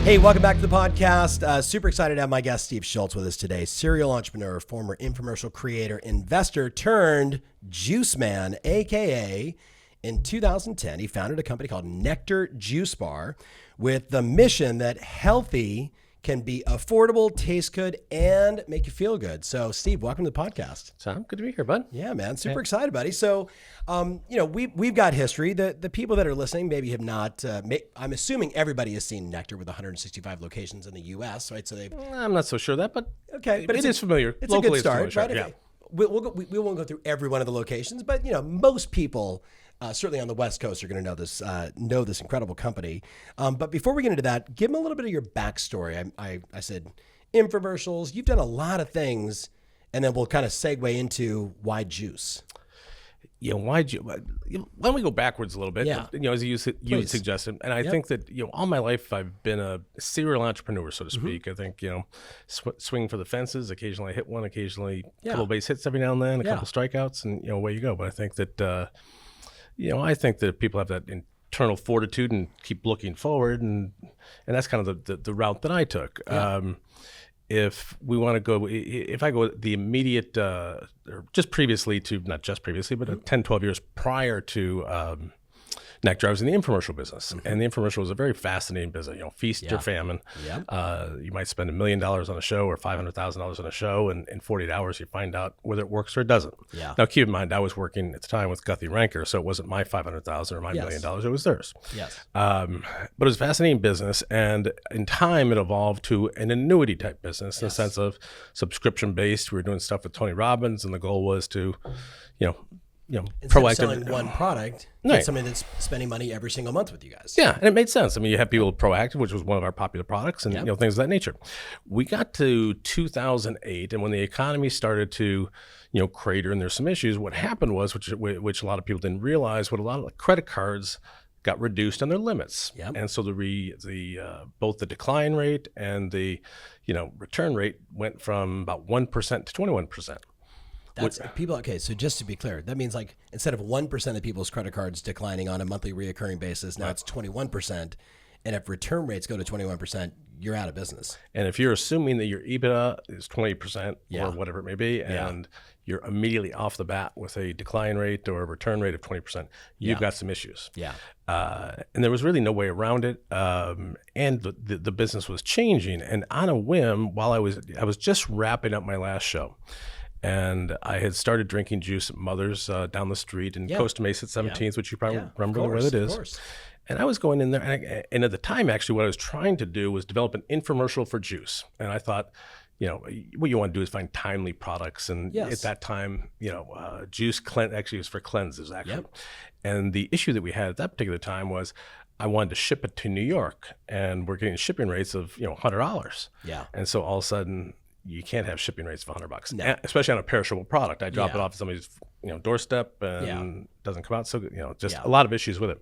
Hey, welcome back to the podcast. Super excited to have my guest, Steve Schulze, with us today. Serial entrepreneur, former infomercial creator, investor turned juice man, AKA in 2010, he founded a company called Nékter Juice Bar with the mission that healthy can be affordable, taste good, and make you feel good. So, Steve, welcome to the podcast. Tom, good to be here, bud. Yeah, man. Super excited, buddy. So, we've got history. The people that are listening maybe have not, I'm assuming everybody has seen Nékter with 165 locations in the U.S., right? So I'm not so sure of that, but okay, but it is familiar. It's Locally, a good start, it's familiar, right? Yeah. We won't go through every one of the locations, but most people, certainly on the West Coast, are going to know this incredible company. But before we get into that, give them a little bit of your backstory. I said infomercials. You've done a lot of things, and then we'll kind of segue into why juice. Why don't we go backwards a little bit? Yeah. As you suggested, and I think that all my life I've been a serial entrepreneur, so to speak. I think swing for the fences. Occasionally I hit one. Occasionally a couple base hits every now and then. A couple strikeouts, and away you go. But I think that people have that internal fortitude and keep looking forward, and that's kind of the route that I took. Yeah. If we want to go, if I go the immediate, or just previously to, not just previously, but 10, 12 years prior to Nékter, I was in the infomercial business, and the infomercial was a very fascinating business. Feast or famine. Yeah. You might spend $1 million on a show or $500,000 on a show, and in 48 hours you find out whether it works or it doesn't. Yeah. Now keep in mind, I was working at the time with Guthrie Ranker, so it wasn't my $500,000 or my $1 million; it was theirs. Yes. But it was a fascinating business, and in time it evolved to an annuity type business in the sense of subscription based. We were doing stuff with Tony Robbins, and the goal was to, instead of selling one product, get somebody that's spending money every single month with you guys. Yeah, and it made sense. I mean, you have people Proactive, which was one of our popular products, and things of that nature. We got to 2008, and when the economy started to, crater, and there's some issues. What happened was, which a lot of people didn't realize, what a lot of the credit cards got reduced on their limits, and so both the decline rate and the return rate went from about 1% to 21%. That's people. Okay, so just to be clear, that means like instead of 1% of people's credit cards declining on a monthly reoccurring basis, now it's 21%. And if return rates go to 21%, you're out of business. And if you're assuming that your EBITDA is 20% or whatever it may be, and you're immediately off the bat with a decline rate or a return rate of 20%, you've got some issues. Yeah. And there was really no way around it. And the business was changing. And on a whim, while I was just wrapping up my last show, and I had started drinking juice at Mother's down the street in Costa Mesa 17th, which you probably remember where that is. Of course. And I was going in there, and at the time, actually, what I was trying to do was develop an infomercial for juice. And I thought, what you want to do is find timely products. And at that time, juice actually was for cleanses, actually. Yep. And the issue that we had at that particular time was I wanted to ship it to New York, and we're getting shipping rates of $100. Yeah. And so all of a sudden, you can't have shipping rates of $100, especially on a perishable product. I drop it off at somebody's doorstep and it doesn't come out so good. Just a lot of issues with it.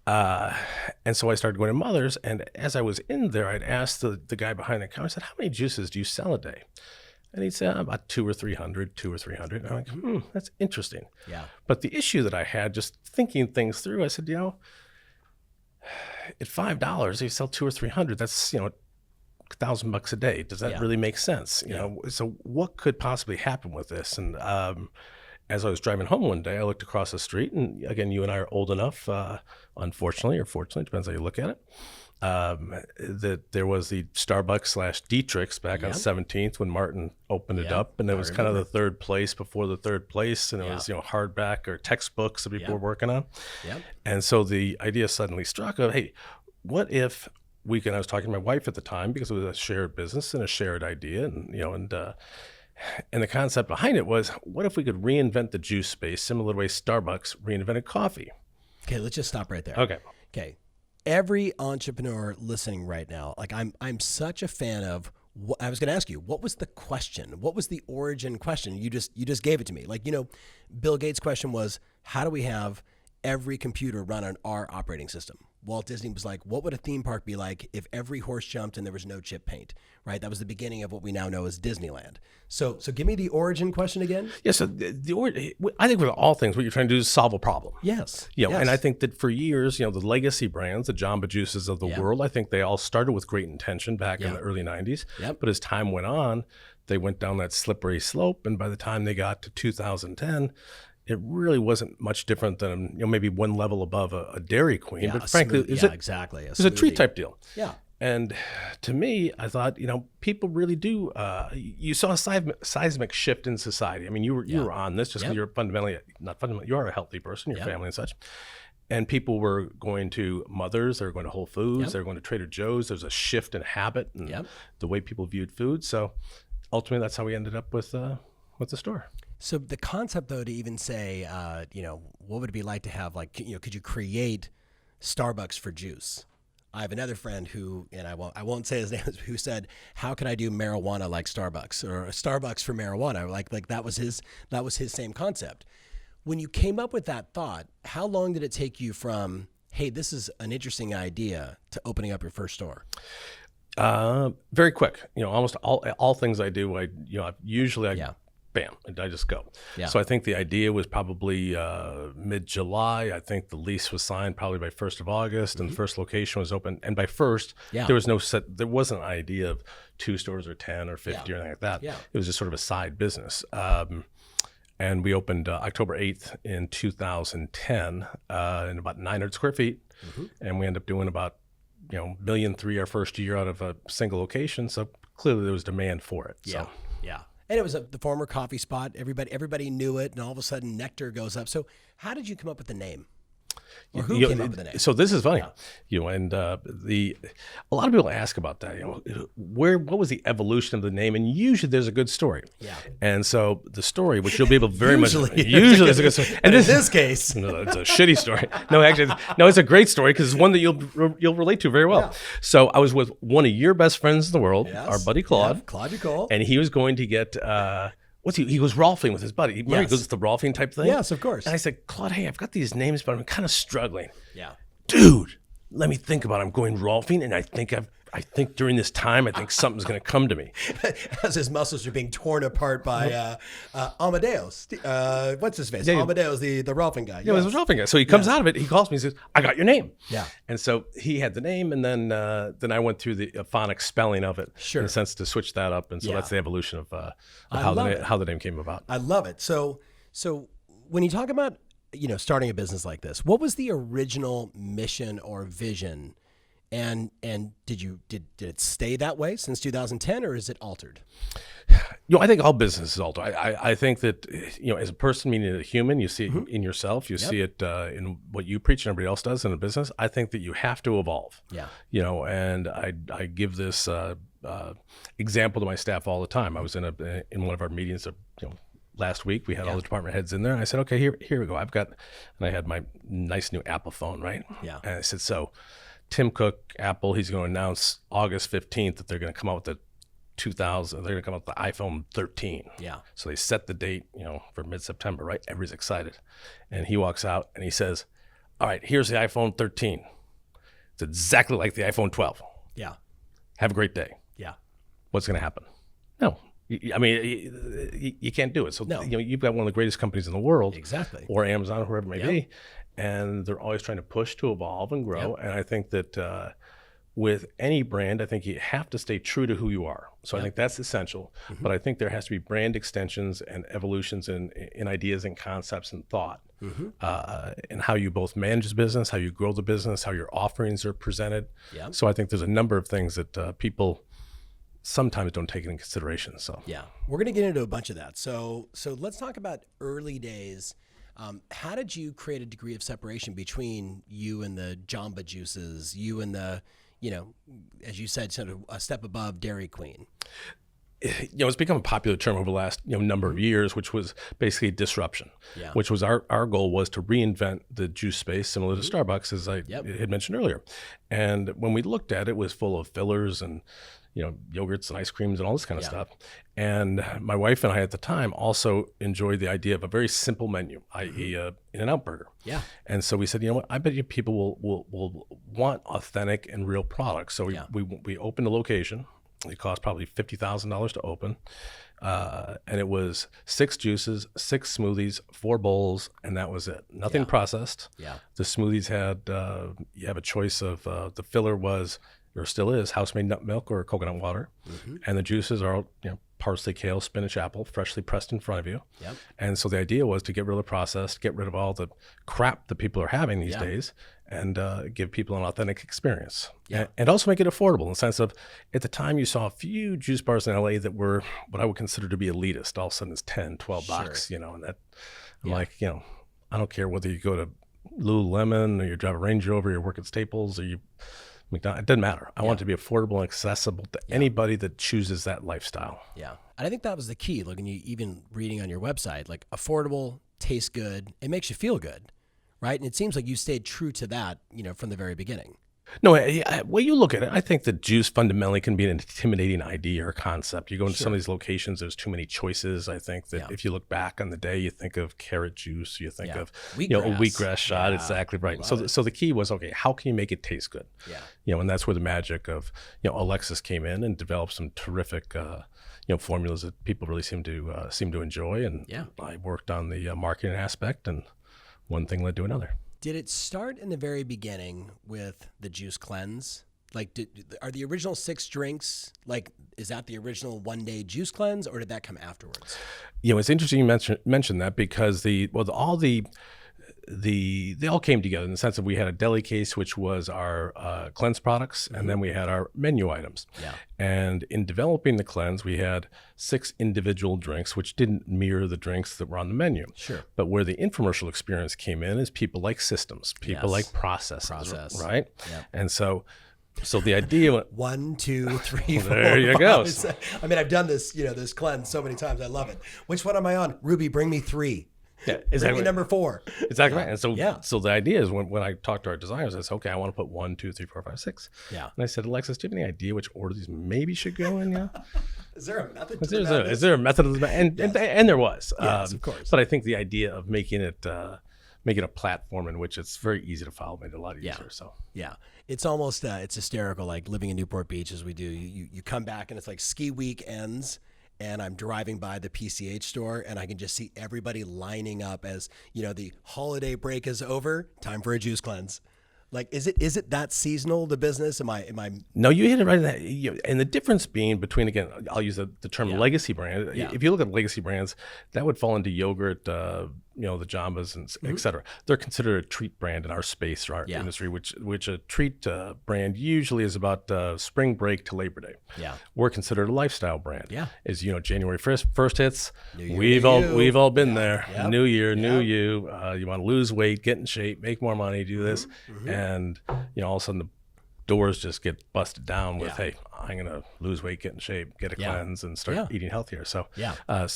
And so I started going to Mother's, and as I was in there, I'd asked the guy behind the counter, I said, how many juices do you sell a day? And he'd say, about 200 or 300. And I'm like, that's interesting. Yeah. But the issue that I had, just thinking things through, I said, at $5, if you sell 200 or 300, that's, $1,000 a day. Does that really make sense? So what could possibly happen with this? And as I was driving home one day, I looked across the street, and again, you and I are old enough, unfortunately or fortunately, depends how you look at it, that there was the Starbucks / Dietrich's back on 17th when Martin opened it up, and it was kind of the third place before the third place, and it was hardback or textbooks that people were working on. And so the idea suddenly struck of, hey, what if I was talking to my wife at the time, because it was a shared business and a shared idea, and and the concept behind it was, what if we could reinvent the juice space similar to the way Starbucks reinvented coffee? Okay, let's just stop right there. Okay. Every entrepreneur listening right now, like I'm such a fan of. I was going to ask you, what was the question? What was the origin question? You just gave it to me. Like Bill Gates' question was, how do we have every computer run on our operating system? Walt Disney was like, what would a theme park be like if every horse jumped and there was no chip paint, right? That was the beginning of what we now know as Disneyland. So give me the origin question again. Yeah, so I think with all things, what you're trying to do is solve a problem. Yes. And I think that for years, the legacy brands, the Jamba Juices of the world, I think they all started with great intention back in the early 90s. Yep. But as time went on, they went down that slippery slope. And by the time they got to 2010, it really wasn't much different than maybe one level above a Dairy Queen, but frankly, exactly. It was a treat type deal. Yeah. And to me, I thought, people really do. You saw a seismic shift in society. I mean, you were on this just because you're you are a healthy person, your family and such. And people were going to Mother's, they were going to Whole Foods, they were going to Trader Joe's. There's a shift in habit and the way people viewed food. So ultimately, that's how we ended up with the store. So the concept, though, to even say, what would it be like to have, could you create Starbucks for juice? I have another friend who, and I won't say his name, who said, "How can I do marijuana like Starbucks, or a Starbucks for marijuana?" Like that was his same concept. When you came up with that thought, how long did it take you from, hey, this is an interesting idea, to opening up your first store? Very quick. Almost all things I do, bam, and I just go. Yeah. So I think the idea was probably mid-July. I think the lease was signed probably by 1st of August, and the first location was open. And by first, there wasn't an idea of 2 stores or 10 or 50 or anything like that. Yeah. It was just sort of a side business. And we opened October 8th in 2010 in about 900 square feet. And we ended up doing about $1.3 million our first year out of a single location. So clearly there was demand for it. Yeah. And it was the former coffee spot. Everybody knew it, and all of a sudden Nékter goes up. So how did you come up with the name? Or who came up with the name? So this is funny, and a lot of people ask about that. What was the evolution of the name? And usually there's a good story. Yeah. And so the story, which you'll be able usually is a good story. And in this case, no, it's a shitty story. No, actually, it's a great story because it's one that you'll relate to very well. Yeah. So I was with one of your best friends in the world, our buddy Claude. Claude Nicole. And he was going to get. He was Rolfing with his buddy. He goes to the Rolfing type thing. Yes, of course. And I said, Claude, hey, I've got these names, but I'm kind of struggling. Yeah. Dude, let me think about it. I'm going Rolfing, and I think during this time, I think something's going to come to me. As his muscles are being torn apart by Amadeus. What's his face? Amadeus, the Rolfing guy. Yeah, it was the Rolfing guy. So he comes out of it. He calls me. He says, I got your name. Yeah. And so he had the name, and then I went through the phonic spelling of it. Sure. In a sense to switch that up. And so that's the evolution of how the name came about. I love it. So when you talk about starting a business like this, what was the original mission or vision? And did it stay that way since 2010, or is it altered? I think all business is altered. I think that as a person, meaning a human, you see it in yourself. You see it in what you preach and everybody else does in a business. I think that you have to evolve. Yeah. And I give this example to my staff all the time. I was in one of our meetings last week. We had all the department heads in there. And I said, okay, here we go. and I had my nice new Apple phone, right? Yeah. And I said, so Tim Cook, Apple, he's going to announce August 15th that they're going to come out with they're going to come out with the iPhone 13. Yeah. So they set the date, for mid-September, right? Everybody's excited. And he walks out and he says, all right, here's the iPhone 13. It's exactly like the iPhone 12. Yeah. Have a great day. Yeah. What's going to happen? No. I mean, you can't do it. So, you've got one of the greatest companies in the world. Exactly. Or Amazon, whoever it may be. And they're always trying to push to evolve and grow. And I think that with any brand, I think you have to stay true to who you are. So I think that's essential. Mm-hmm. But I think there has to be brand extensions and evolutions in ideas and concepts and thought. Mm-hmm. And how you both manage the business, how you grow the business, how your offerings are presented. Yeah. So I think there's a number of things that people sometimes don't take into consideration. So we're going to get into a bunch of that. So let's talk about early days. How did you create a degree of separation between you and the Jamba Juices, you and the, as you said, sort of a step above Dairy Queen? It's become a popular term over the last number of years, which was basically disruption, which was our goal was to reinvent the juice space, similar to Starbucks, as I had mentioned earlier. And when we looked at it, it was full of fillers and yogurts and ice creams and all this kind of stuff. And my wife and I at the time also enjoyed the idea of a very simple menu, i.e. In-N-Out burger. Yeah. And so we said, you know what, I bet you people will want authentic and real products. So we opened a location. It cost probably $50,000 to open. And it was 6 juices, 6 smoothies, 4 bowls, and that was it. Nothing processed. Yeah. The smoothies had, you have a choice of, the filler was, or still is, house-made nut milk or coconut water. Mm-hmm. And the juices are, parsley, kale, spinach, apple, freshly pressed in front of you. Yep. And so the idea was to get rid of the processed, get rid of all the crap that people are having these days, and give people an authentic experience. Yeah. And also make it affordable in the sense of, at the time you saw a few juice bars in LA that were what I would consider to be elitist. All of a sudden it's 10, 12 bucks, and that I'm like, I don't care whether you go to Lululemon or you drive a Range Rover, you work at Staples or you McDonald's, it doesn't matter. I want it to be affordable and accessible to anybody that chooses that lifestyle. Yeah. And I think that was the key. Look, and you even reading on your website, like affordable, tastes good, it makes you feel good, right? And it seems like you stayed true to that, from the very beginning. No, when you look at it, I think that juice fundamentally can be an intimidating idea or concept. You go into some of these locations, there's too many choices. I think that if you look back on the day, you think of carrot juice, you think of a wheatgrass shot. Exactly right. So the key was, okay, how can you make it taste good? Yeah. And that's where the magic of Alexis came in and developed some terrific formulas that people really seem to enjoy. And I worked on the marketing aspect, and one thing led to another. Did it start in the very beginning with the juice cleanse? Like, are the original 6 drinks, is that the original one-day juice cleanse, or did that come afterwards? It's interesting you mentioned that because they all came together in the sense that we had a deli case, which was our cleanse products, and then we had our menu items. Yeah. And in developing the cleanse, we had 6 individual drinks, which didn't mirror the drinks that were on the menu. Sure. But where the infomercial experience came in is people like systems, people like processes, right? Yep. And so the idea went 1, 2, 3, 4. There you go. I mean, I've done this, this cleanse so many times. I love it. Which one am I on? Ruby, bring me 3. Yeah, exactly. Bring me number 4. Exactly right. And so the idea is when I talked to our designers, I said, okay, I want to put 1, 2, 3, 4, 5, 6. Yeah. And I said, Alexis, do you have any idea which order these maybe should go in? Yeah. Is there a method? Is there a method of the and there was. Yes, of course. But I think the idea of making it a platform in which it's very easy to follow made it a lot easier. So it's almost it's hysterical. Like living in Newport Beach as we do. You come back and it's like ski week ends. And I'm driving by the PCH store, and I can just see everybody lining up as the holiday break is over. Time for a juice cleanse. Like, is it that seasonal, the business? Am I? No, you hit it right. And the difference being between, again, I'll use the term legacy brand. Yeah. If you look at legacy brands, that would fall into yogurt, the Jambas, and et cetera. They're considered a treat brand in our space or our industry, which a treat brand usually is about spring break to Labor Day. Yeah, we're considered a lifestyle brand. Yeah, is January 1st hits. We've all been there. Yep. New year, new you. You want to lose weight, get in shape, make more money, do this, and all of a sudden the doors just get busted down with, hey, I'm going to lose weight, get in shape, get a cleanse, and start eating healthier. So,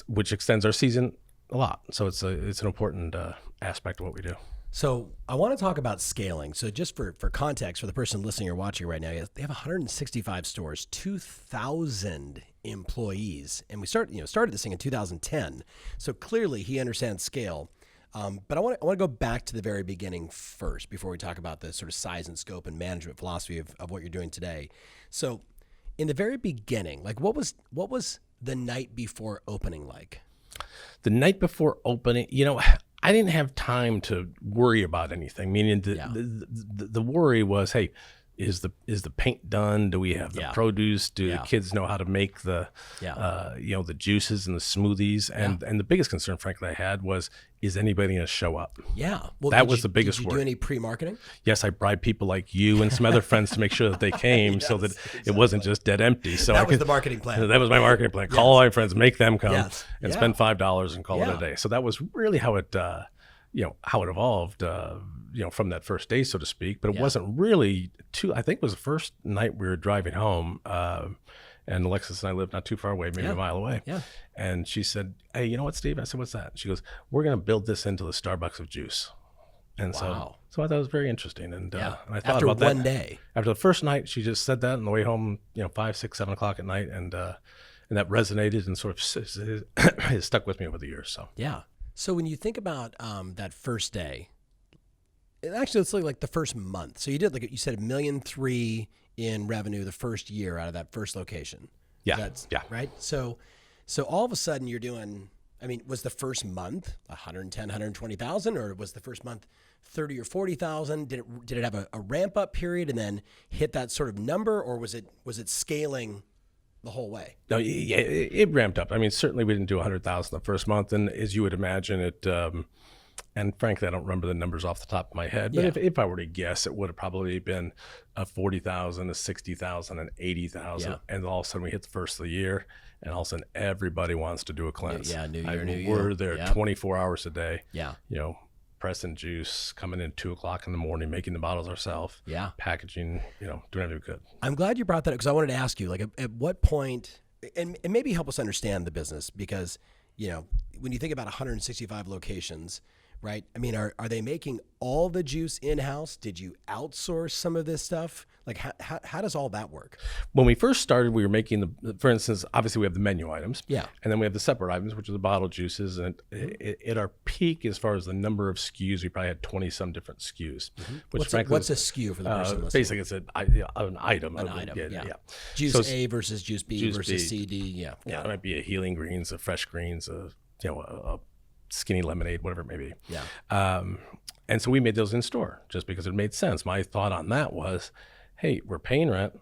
which extends our season a lot. So it's an important aspect of what we do. So I want to talk about scaling. So just for context, for the person listening or watching right now, they have 165 stores, 2,000 employees, and we started this thing in 2010. So clearly he understands scale. But I want to go back to the very beginning first before we talk about the sort of size and scope and management philosophy of what you're doing today. So in the very beginning, like what was the night before opening like? The night before opening, I didn't have time to worry about anything. Meaning the worry was, hey, is the paint done? Do we have the produce? Do the kids know how to make the the juices and the smoothies? And the biggest concern, frankly, I had was, is anybody going to show up? Yeah, well, that was the biggest worry. Did you do any pre-marketing? Yes, I bribed people like you and some other friends to make sure that they came, so that it wasn't just dead empty. So that was the marketing plan. That was my marketing plan. Call all my friends, make them come, and spend $5 and call it a day. So that was really how it evolved. From that first day, so to speak, but it wasn't really I think it was the first night we were driving home, and Alexis and I lived not too far away, maybe a mile away. Yeah. And she said, hey, you know what, Steve? I said, what's that? She goes, we're going to build this into the Starbucks of juice. And wow. so I thought it was very interesting. And I thought after about one that. day. After the first night, she just said that on the way home, 5, 6, 7 o'clock at night. And that resonated and sort of has stuck with me over the years. So yeah. So when you think about that first day, actually, let's look like the first month. So you did, like you said, $1.3 million in revenue the first year out of that first location. Yeah. Right. So all of a sudden you're doing, I mean, was the first month 110, 120,000, or was the first month 30 or 40,000? Did it have a ramp up period and then hit that sort of number, or was it scaling the whole way? No, yeah, it ramped up. I mean, certainly we didn't do 100,000 the first month, and as you would imagine, it. And frankly, I don't remember the numbers off the top of my head. But if I were to guess, it would have probably been a 40,000, a 60,000, an 80,000, and all of a sudden we hit the first of the year, and all of a sudden everybody wants to do a cleanse. Yeah, New Year. We're there 24 hours a day. Yeah, pressing juice, coming in 2 o'clock in the morning, making the bottles ourselves. Yeah, packaging. Doing everything we could. I'm glad you brought that up, because I wanted to ask you, like, at what point, and maybe help us understand the business, because when you think about 165 locations. Right. I mean, are they making all the juice in-house? Did you outsource some of this stuff? Like, how does all that work? When we first started, we were making for instance, obviously we have the menu items. Yeah. And then we have the separate items, which are the bottled juices. And at our peak, as far as the number of SKUs, we probably had 20 some different SKUs. Mm-hmm. What's a SKU for the person listening? Basically, it's an item. An item, yeah. Juice so A versus juice B versus C, D. Yeah. Yeah, it might be a healing greens, a fresh greens, a skinny lemonade, whatever it may be. Yeah. And so we made those in store just because it made sense. My thought on that was, hey, we're paying rent.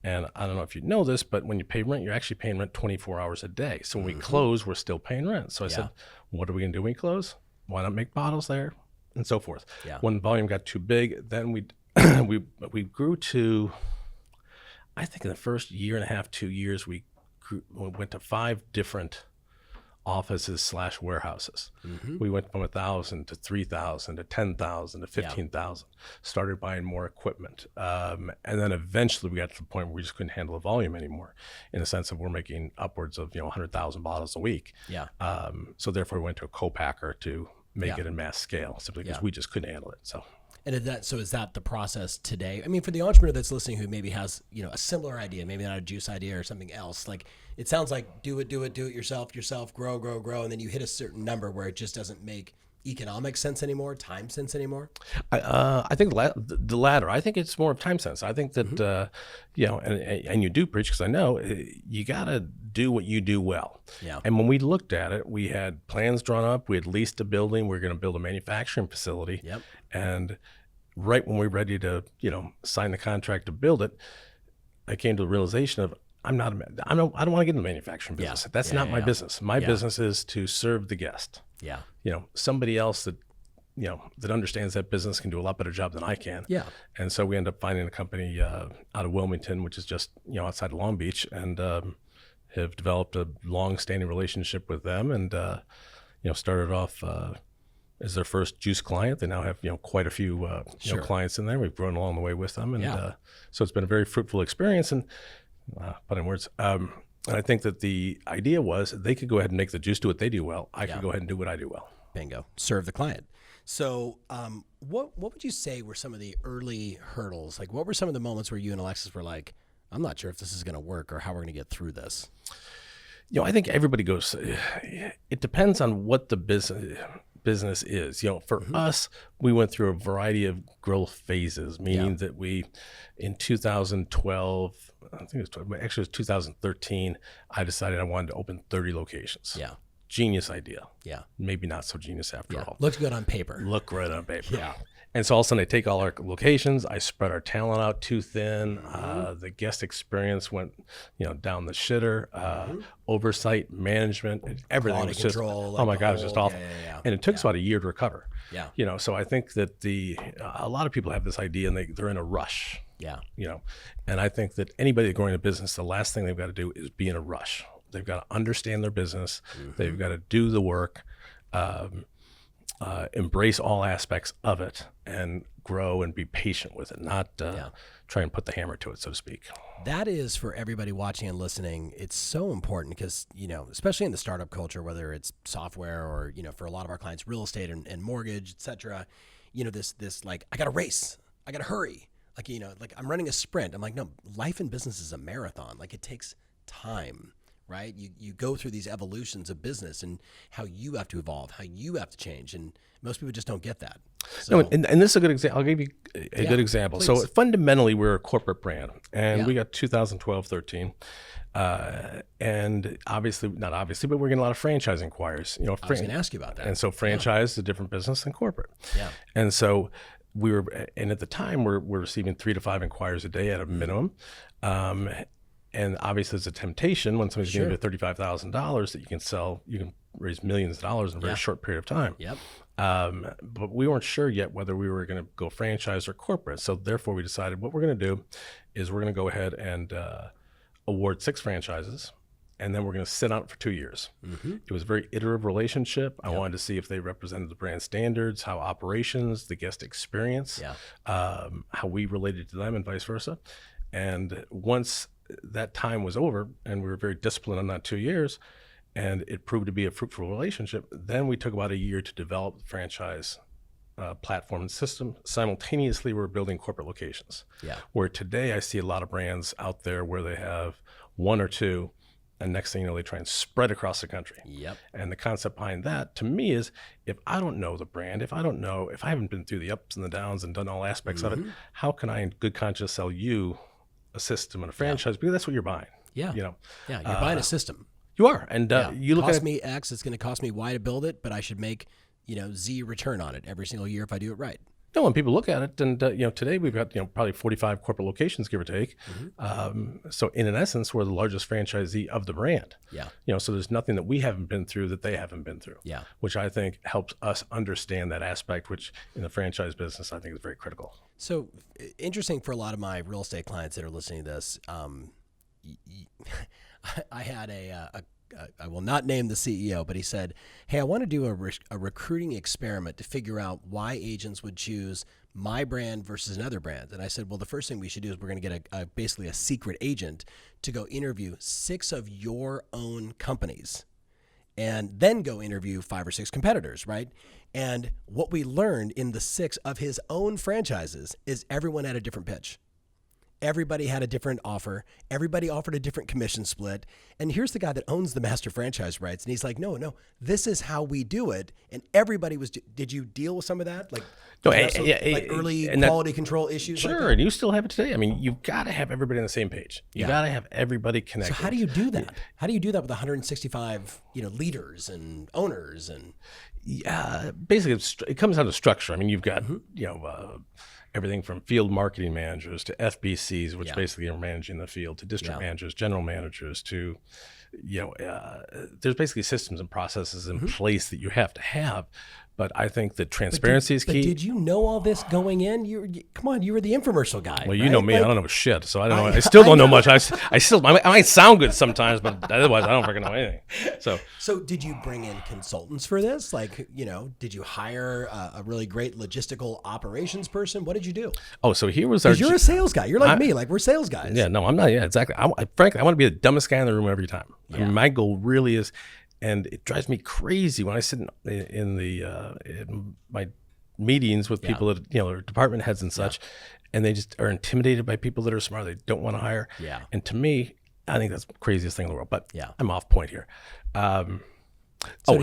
And I don't know if you know this, but when you pay rent, you're actually paying rent 24 hours a day. So when we close, we're still paying rent. So I said, what are we going to do when we close? Why not make bottles there? And so forth. Yeah. When volume got too big, then we grew to, I think in the first year and a half, 2 years, we went to 5 different offices / warehouses. Mm-hmm. We went from 1,000 to 3,000 to 10,000 to 15,000. Started buying more equipment, and then eventually we got to the point where we just couldn't handle the volume anymore. In the sense of we're making upwards of 100,000 bottles a week. Yeah. So therefore we went to a co-packer to make it in mass scale, simply because we just couldn't handle it. So. And is that the process today? I mean, for the entrepreneur that's listening who maybe has, a similar idea, maybe not a juice idea or something else, like it sounds like do it yourself, grow. And then you hit a certain number where it just doesn't make economic sense anymore, time sense anymore. I think the latter. I think it's more of time sense. I think that, and you do preach, because I know you got to do what you do well. Yeah. And when we looked at it, we had plans drawn up. We had leased a building. We were going to build a manufacturing facility. Yep. And right when we were ready to, sign the contract to build it, I came to the realization of I don't want to get in the manufacturing business. That's not my business. My business is to serve the guest. Yeah. Somebody else that, that understands that business can do a lot better job than I can. Yeah. And so we end up finding a company out of Wilmington, which is just, outside of Long Beach, and have developed a long-standing relationship with them, and, started off as their first juice client. They now have, quite a few clients in there. We've grown along the way with them. And so it's been a very fruitful experience. And put in words. And I think that the idea was they could go ahead and make the juice do what they do well. I could go ahead and do what I do well. Bingo. Serve the client. So what would you say were some of the early hurdles? Like, what were some of the moments where you and Alexis were like, I'm not sure if this is going to work or how we're going to get through this? I think everybody goes, it depends on what the business is. For us, we went through a variety of growth phases, meaning that we, in 2012, I think it was 2013, I decided I wanted to open 30 locations. Yeah. Genius idea. Yeah. Maybe not so genius after all. Looks good on paper. Look right on paper. Yeah. And so all of a sudden I take all our locations, I spread our talent out too thin. The guest experience went, down the shitter. Oversight, management, everything Quality was just, control, oh my God, it was just awful. Yeah. And it took us about a year to recover. Yeah. So I think that a lot of people have this idea and they're in a rush. Yeah. And I think that anybody growing a business, the last thing they've got to do is be in a rush. They've got to understand their business. They've got to do the work. Embrace all aspects of it and grow and be patient with it, not try and put the hammer to it, so to speak. That is, for everybody watching and listening, it's so important because, especially in the startup culture, whether it's software or, for a lot of our clients, real estate and mortgage, et cetera, this like, I got to race, I got to hurry. Like, like I'm running a sprint. I'm like, no, life and business is a marathon. Like it takes time, right? You go through these evolutions of business and how you have to evolve, how you have to change. And most people just don't get that. So, no, and this is a good example. I'll give you a good example. Please. So fundamentally, we're a corporate brand, and we got 2012, 13. And not obviously, but we're getting a lot of franchise inquiries. I was going to ask you about that. And so franchise is a different business than corporate. Yeah. And so and at the time, we're receiving 3 to 5 inquiries a day at a minimum. And obviously, it's a temptation when somebody's giving you $35,000 that you can raise millions of dollars in a very short period of time. Yep. But we weren't sure yet whether we were going to go franchise or corporate. So therefore, we decided what we're going to do is we're going to go ahead and award 6 franchises, and then we're going to sit on it for 2 years. Mm-hmm. It was a very iterative relationship. I wanted to see if they represented the brand standards, how operations, the guest experience, how we related to them, and vice versa. And once that time was over, and we were very disciplined on that 2 years, and it proved to be a fruitful relationship, then we took about a year to develop the franchise platform and system. Simultaneously, we're building corporate locations. Yeah. Where today I see a lot of brands out there where they have 1 or 2, and next thing you know, they try and spread across the country. Yep. And the concept behind that, to me, is if I don't know the brand, if I haven't been through the ups and the downs and done all aspects of it, how can I, in good conscience, sell you a system and a franchise? Because that's what you're buying. Yeah. You're buying a system. You are. And you look at it. Cost me X, it's going to cost me Y to build it, but I should make, Z return on it every single year if I do it right. No, when people look at it, and today we've got probably 45 corporate locations, give or take. Mm-hmm. So in essence, we're the largest franchisee of the brand. Yeah. So there's nothing that we haven't been through that they haven't been through. Yeah. Which I think helps us understand that aspect, which in the franchise business I think is very critical. So interesting for a lot of my real estate clients that are listening to this. I had I will not name the CEO, but he said, hey, I want to do a recruiting experiment to figure out why agents would choose my brand versus another brand. And I said, well, the first thing we should do is we're going to get basically a secret agent to go interview 6 of your own companies and then go interview 5 or 6 competitors, right? And what we learned in the 6 of his own franchises is everyone had a different pitch. Everybody had a different offer. Everybody offered a different commission split. And here's the guy that owns the master franchise rights. And he's like, no, this is how we do it. And everybody was, did you deal with some of that? Like, early quality control issues? Sure, like that? And you still have it today. I mean, you've got to have everybody on the same page. You got to have everybody connected. So how do you do that? How do you do that with 165, leaders and owners? And basically, it comes down to structure. I mean, you've got, everything from field marketing managers to FBCs, which basically are managing the field, to district managers, general managers, to, there's basically systems and processes in place that you have to have. But I think that transparency is key. But did you know all this going in? Come on, you were the infomercial guy. Well, you know me. I don't know shit, so I don't know. I still don't know much. I might sound good sometimes, but otherwise I don't freaking know anything. So did you bring in consultants for this? Like, did you hire a really great logistical operations person? What did you do? Oh, so here was because you're a sales guy. You're like me. Like, we're sales guys. Yeah, no, I'm not. Yeah, exactly. Frankly, I want to be the dumbest guy in the room every time. Yeah. I mean, my goal really is. And it drives me crazy when I sit in my meetings with people that, department heads and such, and they just are intimidated by people that are smart. They don't want to hire. Yeah. And to me, I think that's the craziest thing in the world. But I'm off point here. Did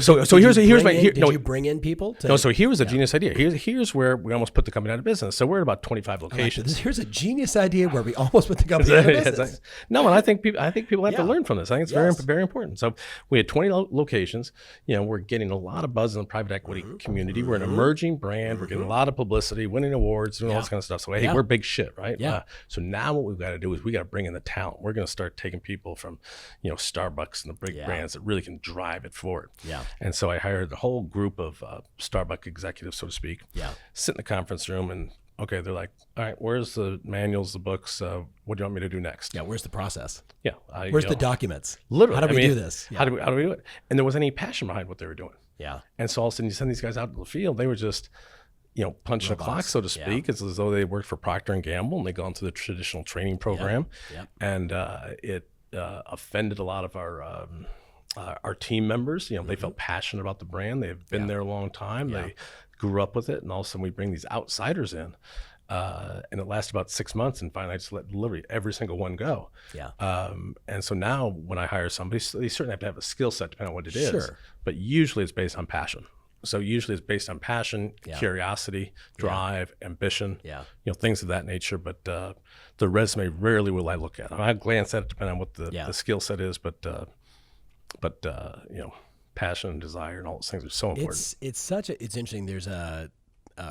you bring in people? So here was a genius idea. Here's where we almost put the company out of business. So we're at about 25 locations. Here's a genius idea where we almost put the company out of business. Exactly. No, and I think people have to learn from this. I think it's very, very important. So we had 20 locations. We're getting a lot of buzz in the private equity community. We're an emerging brand. We're getting a lot of publicity, winning awards, doing all this kind of stuff. So hey, we're big shit, right? Yeah. So now what we've got to do is we got to bring in the talent. We're going to start taking people from, Starbucks and the big brands that really can drive it forward. Yeah. And so I hired a whole group of Starbucks executives, so to speak. Yeah. Sit in the conference room and, okay, they're like, all right, where's the manuals, the books? What do you want me to do next? Yeah, where's the process? Yeah. Where's the documents? Literally. How do we do this? Yeah. How do we do it? And there wasn't any passion behind what they were doing. Yeah. And so all of a sudden you send these guys out to the field, they were just, punching a clock, so to speak. It's as though they worked for Procter & Gamble and they'd gone through the traditional training program. Yeah. And it offended a lot of our team members. They felt passionate about the brand. They've been there a long time. They grew up with it, and all of a sudden we bring these outsiders in, and it lasts about 6 months, and finally I just let literally every single one go. Yeah. And so now when I hire somebody, they certainly have to have a skill set depending on what it is. Sure. But usually it's based on passion. So usually it's based on passion, curiosity, drive, ambition, things of that nature. But the resume rarely will I look at. I glance at it depending on what the skill set is, but passion and desire and all those things are so important. It's interesting. There's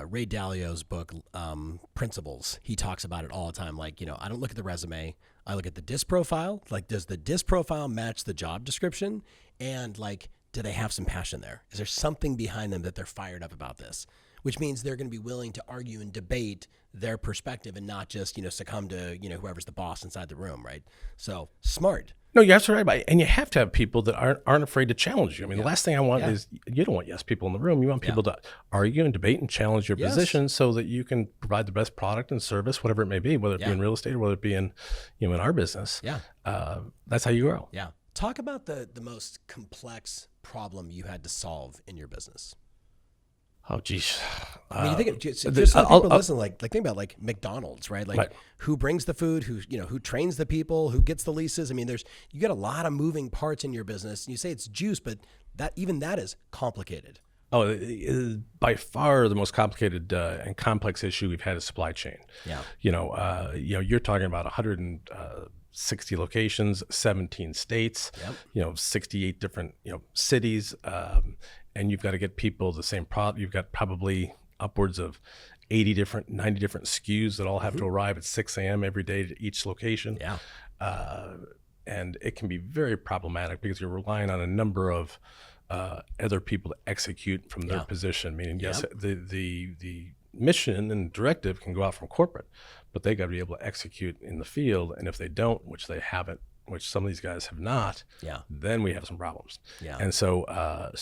Ray Dalio's book, Principles. He talks about it all the time. Like, I don't look at the resume. I look at the DISC profile. Like, does the DISC profile match the job description? And like, do they have some passion there? Is there something behind them that they're fired up about this? Which means they're going to be willing to argue and debate their perspective and not just, succumb to, whoever's the boss inside the room, right? So smart. No, you're absolutely right. And you have to have people that aren't afraid to challenge you. I mean, the last thing I want is, you don't want yes people in the room. You want people to argue and debate and challenge your position so that you can provide the best product and service, whatever it may be, whether it be in real estate or whether it be in, in our business. Yeah. That's how you grow. Yeah. Talk about the most complex problem you had to solve in your business. Oh, geez. I mean, you think just so people listen, like think about like McDonald's, right? Like who brings the food, who trains the people, who gets the leases. I mean, you got a lot of moving parts in your business. And you say it's juice, but that is complicated. Oh, by far the most complicated and complex issue we've had is supply chain. Yeah. You're talking about 160 locations, 17 states, 68 different, cities. And you've got to get people the same product. You've got probably upwards of 90 different SKUs that all have to arrive at 6 a.m. every day to each location. Yeah. And it can be very problematic because you're relying on a number of other people to execute from their position. Meaning, yes, the mission and directive can go out from corporate, but they got to be able to execute in the field. And if they don't, which they haven't, which some of these guys have not, then we have some problems. Yeah. And so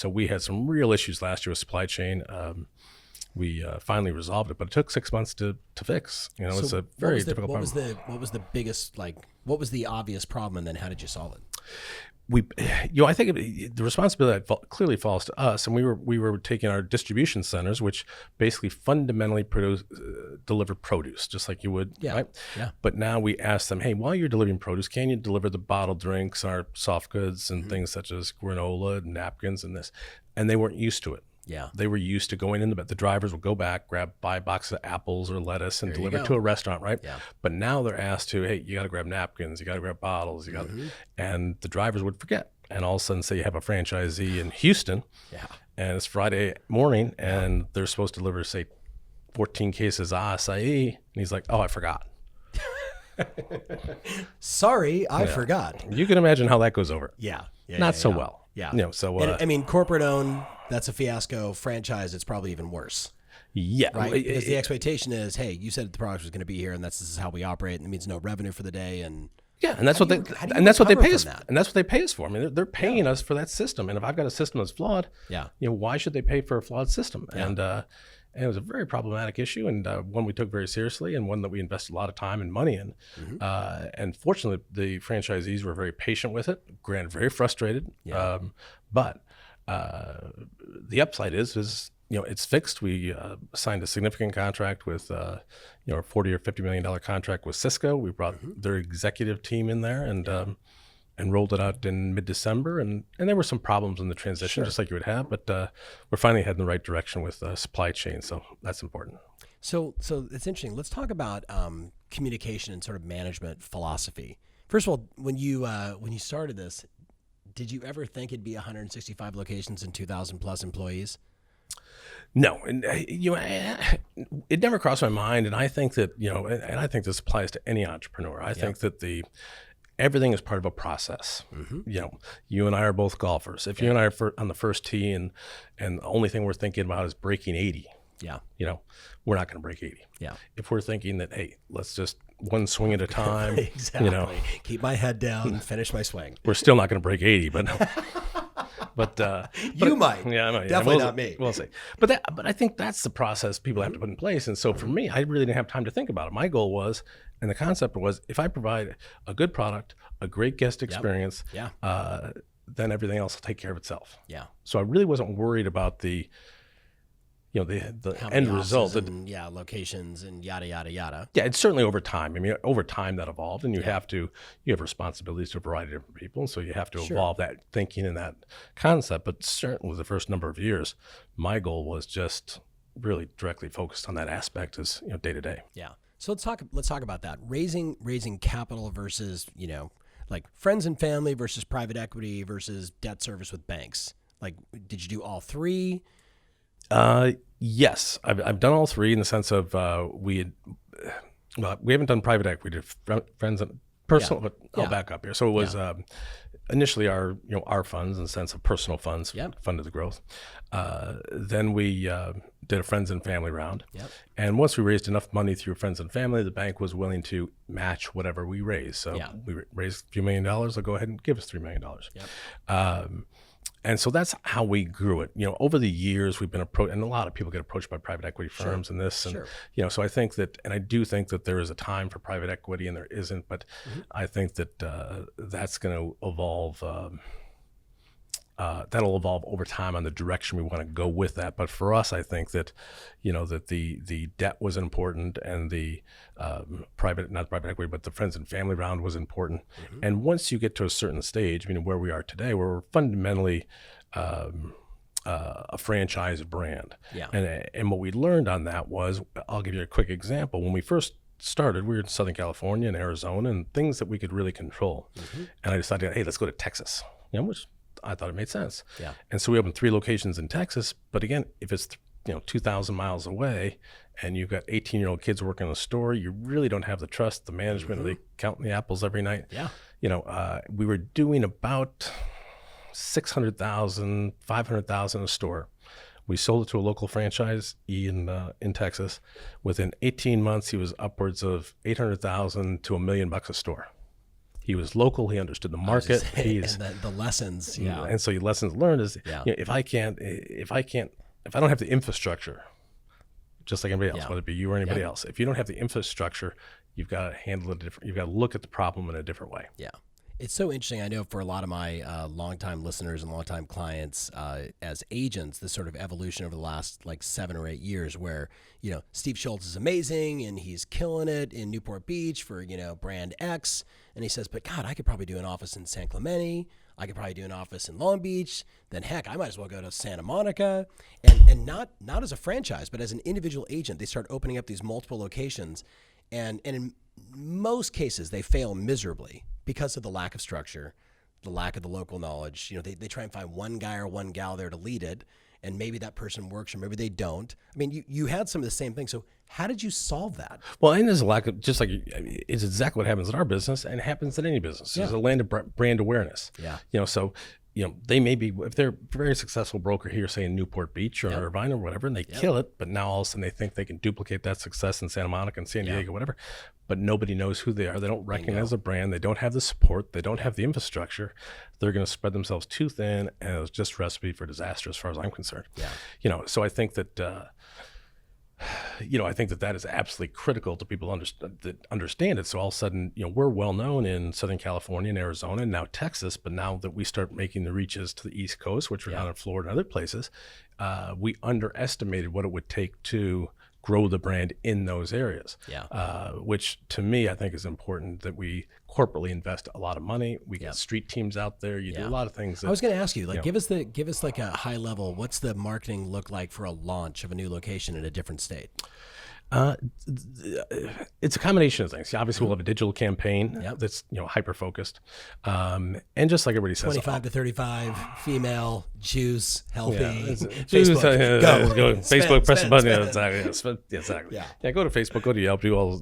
we had some real issues last year with supply chain. We finally resolved it, but it took 6 months to fix. It's a very difficult problem. What was the biggest, what was the obvious problem, and then how did you solve it? I think the responsibility clearly falls to us, and we were taking our distribution centers, which basically fundamentally deliver produce, just like you would, right? Yeah. But now we ask them, hey, while you're delivering produce, can you deliver the bottled drinks, our soft goods, and things such as granola, and napkins, and this? And they weren't used to it. Yeah. They were used to going in the drivers would go back, buy a box of apples or lettuce and deliver it to a restaurant, right? Yeah. But now they're asked to, hey, you got to grab napkins, you got to grab bottles, and the drivers would forget. And all of a sudden, say you have a franchisee in Houston, and it's Friday morning, and they're supposed to deliver, say, 14 cases of acai, and he's like, oh, I forgot. Sorry, I forgot. You can imagine how that goes over. Yeah. Not so well. Yeah. And, I mean, corporate owned, that's a fiasco. Franchise, it's probably even worse. Yeah. Right? Because the expectation is, hey, you said the product was going to be here, and this is how we operate, and it means no revenue for the day. And that's what they pay us. And that's what they pay us for. I mean, they're paying us for that system. And if I've got a system that's flawed, why should they pay for a flawed system? Yeah. And it was a very problematic issue, and one we took very seriously, and one that we invested a lot of time and money in. And fortunately, the franchisees were very patient with it. Granted, very frustrated. Yeah. But the upside is it's fixed. We signed a significant contract with a $40 or $50 million contract with Cisco. We brought their executive team in there and rolled it out in mid-December. And there were some problems in the transition, just like you would have, but we're finally heading in the right direction with supply chain. So that's important. So it's interesting. Let's talk about communication and sort of management philosophy. First of all, when you started this, did you ever think it'd be 165 locations and 2,000 plus employees? No, and it never crossed my mind. And I think that and I think this applies to any entrepreneur. I think that everything is part of a process. You and I are both golfers. If you and I are on the first tee and the only thing we're thinking about is breaking 80, we're not going to break 80. Yeah. If we're thinking that, hey, let's just one swing at a time, exactly. Keep my head down and finish my swing. We're still not going to break 80, but you might. Yeah, I might. Definitely not me. We'll see. But I think that's the process people have to put in place. And so for me, I really didn't have time to think about it. My goal was, and the concept was, if I provide a good product, a great guest experience, then everything else will take care of itself. Yeah. So I really wasn't worried about the the How end many result. offices and, locations and yada, yada, yada. Yeah, it's certainly over time. I mean, over time that evolved, and you have responsibilities to a variety of different people, and so you have to evolve that thinking and that concept. But certainly the first number of years, my goal was just really directly focused on that aspect as, day to day. Yeah. So let's talk about that. Raising capital versus, like friends and family versus private equity versus debt service with banks. Like, did you do all three? Yes, I've done all three in the sense of we haven't done private equity, friends and personal. But I'll back up here. So it was initially our funds in the sense of personal funds funded the growth. Then we did a friends and family round, and once we raised enough money through friends and family, the bank was willing to match whatever we raised. So we raised a few $1 million. They'll go ahead and give us $3 million. And so that's how we grew it. Over the years, we've been approached, and a lot of people get approached by private equity firms and this. And, so I think that, and I do think that there is a time for private equity and there isn't, but I think that that's going to evolve. That'll evolve over time on the direction we want to go with that. But for us, I think that, that the debt was important and the not private equity, but the friends and family round was important. And once you get to a certain stage, where we are today, where we're fundamentally a franchise brand. And what we learned on that was, I'll give you a quick example. When we first started, we were in Southern California and Arizona and things that we could really control. And I decided, hey, let's go to Texas, which I thought it made sense. And so we opened 3 locations in Texas. But again, if it's 2,000 miles away and you've got 18-year-old kids working in a store, you really don't have the trust, the management, they counting the apples every night. We were doing about $600,000, $500,000 a store. We sold it to a local franchisee in Texas. Within 18 months, he was upwards of $800,000 to $1 million a store. He was local. He understood the market. And the lessons. And so your lessons learned is, if I don't have the infrastructure, just like anybody else, whether it be you or anybody else, if you don't have the infrastructure, you've got to handle it different. You've got to look at the problem in a different way. It's so interesting. I know for a lot of my longtime listeners and longtime clients as agents, this sort of evolution over the last 7 or 8 years where, Steve Schulze is amazing and he's killing it in Newport Beach for, brand X. And he says, but God, I could probably do an office in San Clemente. I could probably do an office in Long Beach. Then heck, I might as well go to Santa Monica. And not as a franchise, but as an individual agent, they start opening up these multiple locations. And in most cases, they fail miserably because of the lack of structure, the lack of the local knowledge. They try and find one guy or one gal there to lead it, and maybe that person works or maybe they don't. You had some of the same things. So how did you solve that? Well, and there's a lack of, just like, it's exactly what happens in our business and happens in any business. There's a land of brand awareness. So they may be, if they're a very successful broker here, say in Newport Beach or Irvine or whatever, and they kill it, but now all of a sudden they think they can duplicate that success in Santa Monica and San Diego, whatever, but nobody knows who they are. They don't recognize the brand. They don't have the support. They don't have the infrastructure. They're going to spread themselves too thin, and it's just a recipe for disaster as far as I'm concerned. So I think that, that is absolutely critical to people that understand it. So all of a sudden, we're well known in Southern California and Arizona and now Texas, but now that we start making the reaches to the East Coast, which we're down in Florida and other places, we underestimated what it would take to grow the brand in those areas. Which to me, I think is important that we corporately invest a lot of money. We get street teams out there. You do a lot of things. I was going to ask you, give us like a high level. What's the marketing look like for a launch of a new location in a different state? It's a combination of things. Obviously, we'll have a digital campaign that's hyper focused, and just like everybody says, 25 to 35, female, juice, healthy. Facebook, go. Facebook, press the button. Exactly. Yeah. Go to Facebook, go to Yelp, do all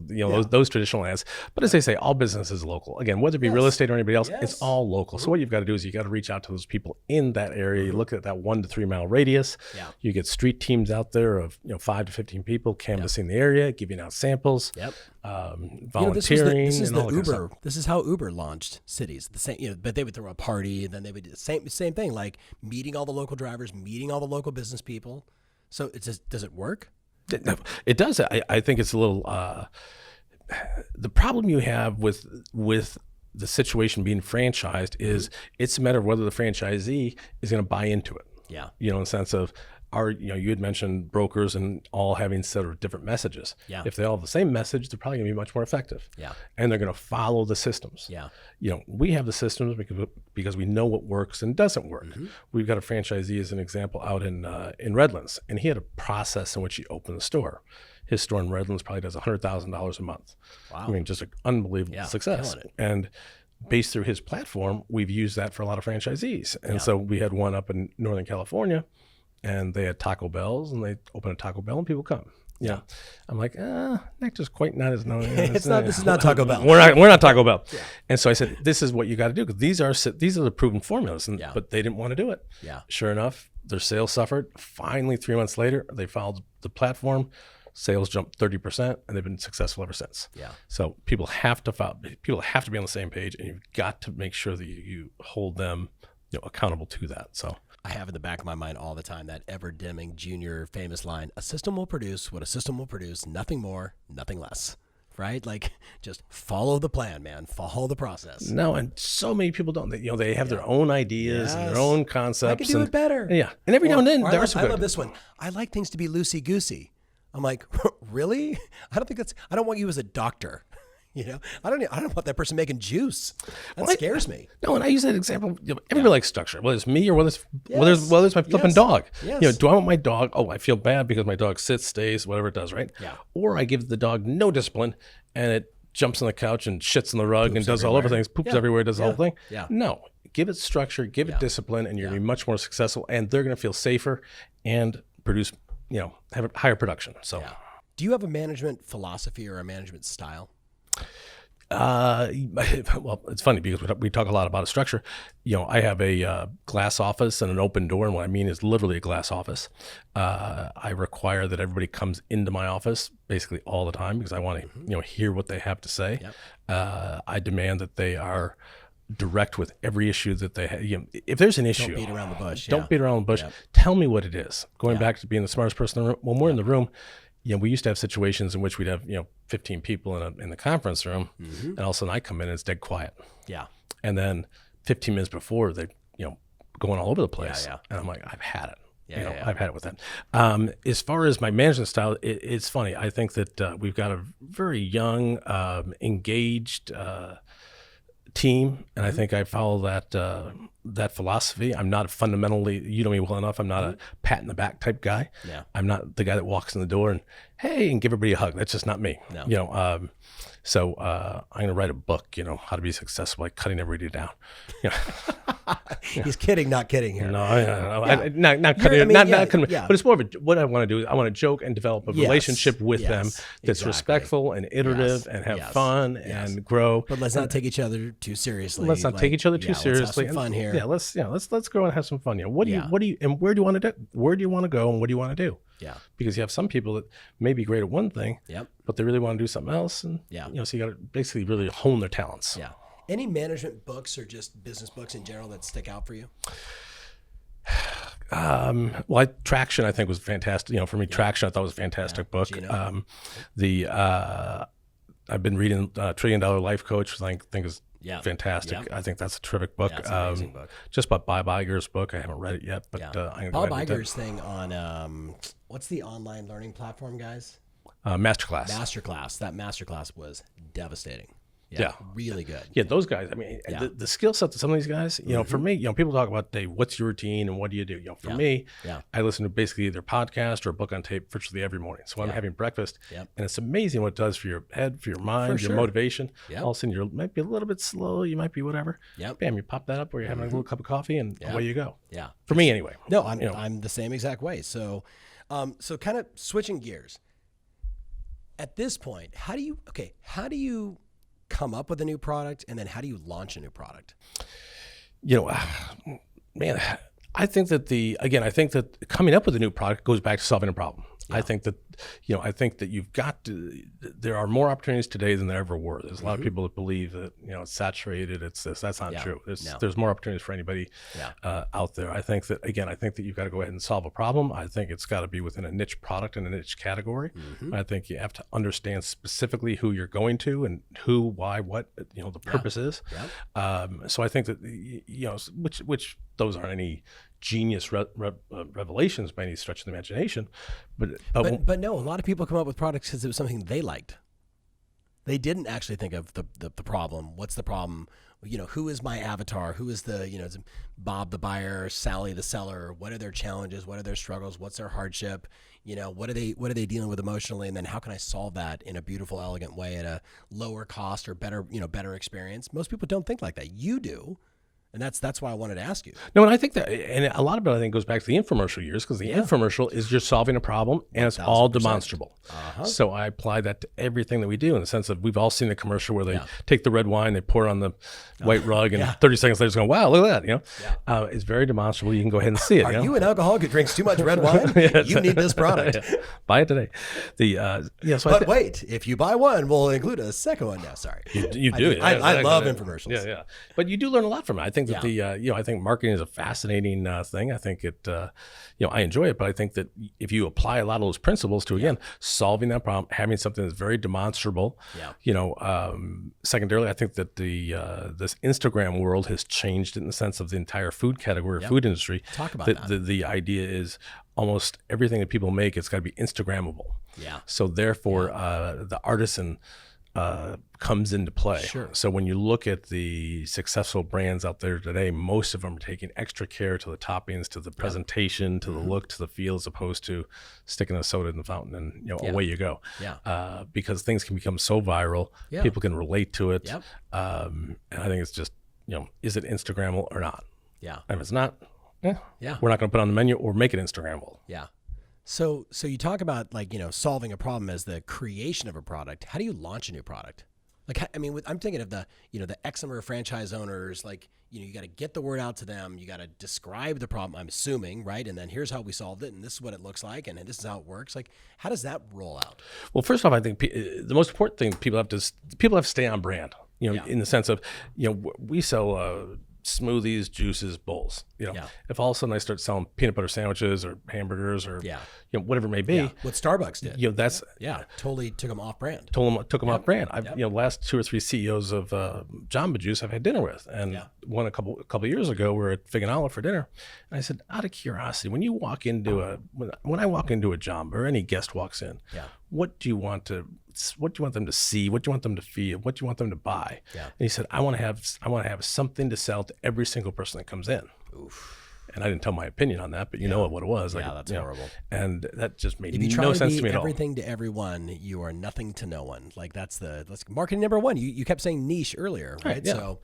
those traditional ads. But as they say, all business is local. Again, whether it be real estate or anybody else, it's all local. So what you've got to do is you got to reach out to those people in that area. You look at that 1 to 3 mile radius. You get street teams out there of 5 to 15 to 15 people canvassing the area, giving out samples, volunteering. This is and all the that Uber. This is how Uber launched cities. The same, but they would throw a party, and then they would do the same thing, like meeting all the local drivers, meeting all the local business people. So does it work? It does. I think it's a little. The problem you have with the situation being franchised is it's a matter of whether the franchisee is going to buy into it. In the sense of, you had mentioned brokers and all having sort of different messages. Yeah. If they all have the same message, they're probably going to be much more effective. Yeah. And they're going to follow the systems. Yeah. We have the systems because we know what works and doesn't work. Mm-hmm. We've got a franchisee as an example out in Redlands, and he had a process in which he opened the store. His store in Redlands probably does $100,000 a month. Wow. I mean, just an unbelievable success. And based through his platform, we've used that for a lot of franchisees. And so we had one up in Northern California, and they had Taco Bells, and they open a Taco Bell and people come. Yeah. I'm like, Nékter's quite not as known. This is not Taco Bell. We're not Taco Bell. Yeah. And so I said, this is what you got to do, because these are the proven formulas. But they didn't want to do it. Yeah. Sure enough, their sales suffered. Finally, 3 months later, they followed the platform. Sales jumped 30%, and they've been successful ever since. Yeah. So people have to be on the same page, and you've got to make sure that you hold them accountable to that. So I have in the back of my mind all the time that ever-dimming junior famous line, a system will produce what a system will produce, nothing more, nothing less. Right? Like, just follow the plan, man. Follow the process. No, and so many people don't. They have their own ideas and their own concepts. I can do it better. Yeah. And every now and then, I love this one. I like things to be loosey-goosey. I'm like, really? I don't want you as a doctor. I don't want that person making juice. That scares me. No, and I use that example. Everybody likes structure, whether it's me or whether it's my flipping dog. Yes. Do I want my dog? Oh, I feel bad because my dog sits, stays, whatever it does, right? Yeah. Or I give the dog no discipline, and it jumps on the couch and shits on the rug and does all over things, poops everywhere, does the whole thing. Yeah. No, give it structure, give it discipline, and you're going to be much more successful, and they're going to feel safer and produce, have a higher production. So, do you have a management philosophy or a management style? Well, it's funny because we talk a lot about a structure. I have a glass office and an open door, and what I mean is literally a glass office. I require that everybody comes into my office basically all the time because I want to, hear what they have to say. Yep. I demand that they are direct with every issue that they have. If there's an issue, don't beat around the bush. Don't beat around the bush. Yep. Tell me what it is. Going back to being the smartest person in the room. When we're in the room, we used to have situations in which we'd have 15 people in the conference room, and all of a sudden I come in and it's dead quiet. Yeah. And then 15 minutes before they're going all over the place. Yeah. And I'm like, I've had it. Yeah. I've had it with that. As far as my management style, it's funny. I think that we've got a very young, engaged team, and I think I follow that philosophy. I'm not fundamentally, you know me well enough, I'm not a pat in the back type guy. Yeah. I'm not the guy that walks in the door and hey and give everybody a hug. That's just not me. No. So I'm going to write a book, how to be successful by cutting everybody down. He's kidding, not kidding here. No, not cutting. But it's more of what I want to do is I want to joke and develop a relationship with them that's respectful and iterative and have fun and grow. But let's not take each other too seriously. Let's not take each other too seriously. Let's have some fun here. Yeah, let's grow and have some fun. What do you and where do you want to do? Where do you want to go and what do you want to do? Yeah. Because you have some people that may be great at one thing, but they really want to do something else, and so you got to basically really hone their talents. Yeah. Any management books or just business books in general that stick out for you? Traction I think was fantastic. For me, Traction I thought was a fantastic book. I've been reading $1 Trillion Life Coach, which I think is fantastic. I think that's a terrific book. It's an amazing book. Just about Bob Iger's book. I haven't read it yet, but I'm Bob Iger's thing on what's the online learning platform, guys? Masterclass. That Masterclass was devastating. Yeah. Really good. Yeah, those guys. I mean, the skill set to some of these guys. For me, people talk about, Dave, what's your routine and what do you do? For me, I listen to basically either podcast or a book on tape virtually every morning. So I'm having breakfast, and it's amazing what it does for your head, for your mind, your motivation. All of a sudden, you might be a little bit slow, you might be whatever. Bam, you pop that up, or you're having a little cup of coffee, and away you go. Yeah. For me, anyway. No, I'm the same exact way. So kind of switching gears. At this point, how do you come up with a new product, and then how do you launch a new product? Man, I think that coming up with a new product goes back to solving a problem. I think that you've got to. There are more opportunities today than there ever were. There's a lot of people that believe that it's saturated. It's this. That's not true. There's more opportunities for anybody out there. I think that you've got to go ahead and solve a problem. I think it's got to be within a niche product and a niche category. I think you have to understand specifically who you're going to and who, why, what the purpose is. So I think that which those aren't any genius revelations by any stretch of the imagination. But no, a lot of people come up with products because it was something they liked. They didn't actually think of the problem. What's the problem? Who is my avatar? Who is is Bob the buyer, Sally the seller? What are their challenges? What are their struggles? What's their hardship? What are they dealing with emotionally? And then how can I solve that in a beautiful, elegant way at a lower cost or better experience? Most people don't think like that. You do. And that's why I wanted to ask you. No, and I think that, and a lot of it, I think, goes back to the infomercial years, because the infomercial is you're solving a problem and it's all demonstrable. So I apply that to everything that we do, in the sense of we've all seen the commercial where they take the red wine, they pour it on the white rug, and 30 seconds later, it's going, wow, look at that. It's very demonstrable. You can go ahead and see it. Are you an alcoholic who drinks too much red wine? You need this product. Buy it today. But wait, if you buy one, we'll include a second one now. Sorry. You do. I love infomercials. Yeah. But you do learn a lot from it. I think that I think marketing is a fascinating thing. I think it, I enjoy it, but I think that if you apply a lot of those principles to, again, solving that problem, having something that's very demonstrable, secondarily, I think that this Instagram world has changed in the sense of the entire food category, food industry. Talk about that. The idea is almost everything that people make, it's got to be Instagrammable. Yeah. So therefore, the artisan comes into play. Sure. So when you look at the successful brands out there today, most of them are taking extra care to the toppings, to the presentation, to the look, to the feel, as opposed to sticking a soda in the fountain and away you go. Yeah. Because things can become so viral, people can relate to it. Yep. And I think it's just, is it Instagrammable or not? Yeah. And if it's not, we're not going to put it on the menu or make it Instagrammable. Yeah. So you talk about solving a problem as the creation of a product. How do you launch a new product? I'm thinking of the X number of franchise owners. You got to get the word out to them. You got to describe the problem. I'm assuming, right? And then here's how we solved it, and this is what it looks like, and this is how it works. How does that roll out? Well, first off, I think the most important thing people have to stay on brand. In the sense of we sell smoothies, juices, bowls. If all of a sudden I start selling peanut butter sandwiches or hamburgers or whatever it may be, what Starbucks did, that's totally took them off brand. Took them off brand. I've last 2 or 3 CEOs of Jamba Juice I've had dinner with, and one a couple of years ago we were at Fig and Olive for dinner, and I said, out of curiosity, when you walk into when I walk into a Jamba or any guest walks in, what do you want them to see? What do you want them to feel? What do you want them to buy? Yeah. And he said, I want to have something to sell to every single person that comes in. Oof. And I didn't tell my opinion on that, but you know what it was. That's horrible. And that just made no sense to me at all. Everything to everyone, you are nothing to no one. That's marketing number one. You kept saying niche earlier, right? So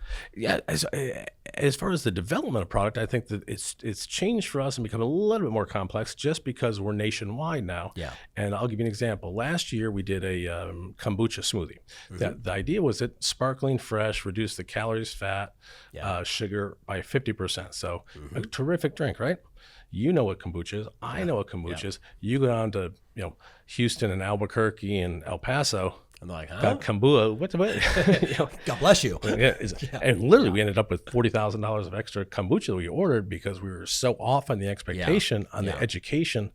as far as the development of product, I think that it's changed for us and become a little bit more complex just because we're nationwide now. Yeah. And I'll give you an example. Last year we did a kombucha smoothie. The idea was that sparkling, fresh, reduce the calories, fat, sugar by 50%. So a terrific drink, right? You know what kombucha is. I know what kombucha is. You go down to Houston and Albuquerque and El Paso. I'm like, got kombucha. What? God bless you. And literally, we ended up with $40,000 of extra kombucha that we ordered because we were so off on the expectation on the education,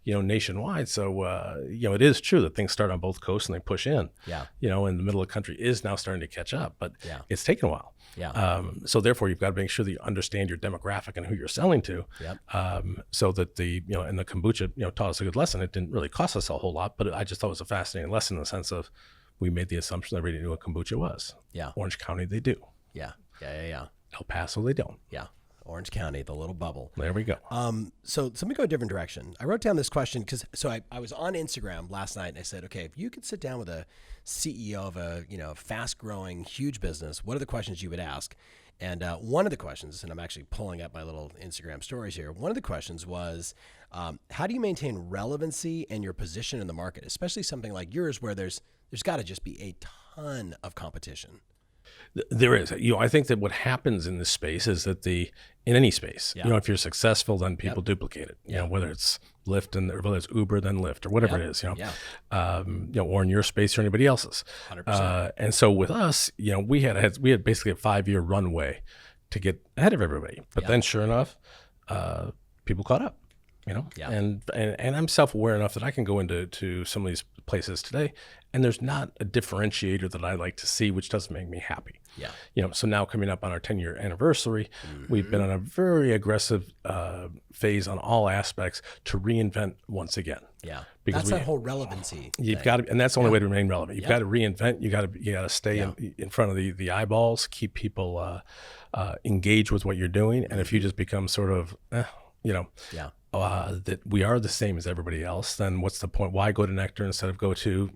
nationwide. So, it is true that things start on both coasts and they push in. Yeah. And the middle of the country is now starting to catch up, but it's taken a while. Yeah. So therefore, you've got to make sure that you understand your demographic and who you're selling to. Yep. So that and the kombucha, taught us a good lesson. It didn't really cost us a whole lot, but I just thought it was a fascinating lesson in the sense of we made the assumption that everybody knew what kombucha was. Yeah. Orange County, they do. Yeah. El Paso, they don't. Yeah. Orange County, the little bubble. There we go. So let me go a different direction. I wrote down this question because I was on Instagram last night and I said, okay, if you could sit down with a CEO of a fast growing huge business, what are the questions you would ask? And one of the questions, and I'm actually pulling up my little Instagram stories here. One of the questions was, how do you maintain relevancy and your position in the market, especially something like yours where there's got to just be a ton of competition. There is. I think that what happens in this space is that in any space, if you're successful, then people duplicate it. Whether it's Lyft or whether it's Uber, then Lyft or whatever it is. Or in your space or anybody else's. 100%. And so with us, we had basically a 5-year runway to get ahead of everybody. But then, sure enough, people caught up. And I'm self-aware enough that I can go into some of these places today, and there's not a differentiator that I like to see, which doesn't make me happy. So now coming up on our 10-year anniversary, we've been on a very aggressive phase on all aspects to reinvent once again. Because that's that whole relevancy. You've got to, and that's the only way to remain relevant. You've got to reinvent. You got to stay in front of the eyeballs, keep people engaged with what you're doing. And if you just become sort of, that we are the same as everybody else, then what's the point? Why go to Nékter instead of go to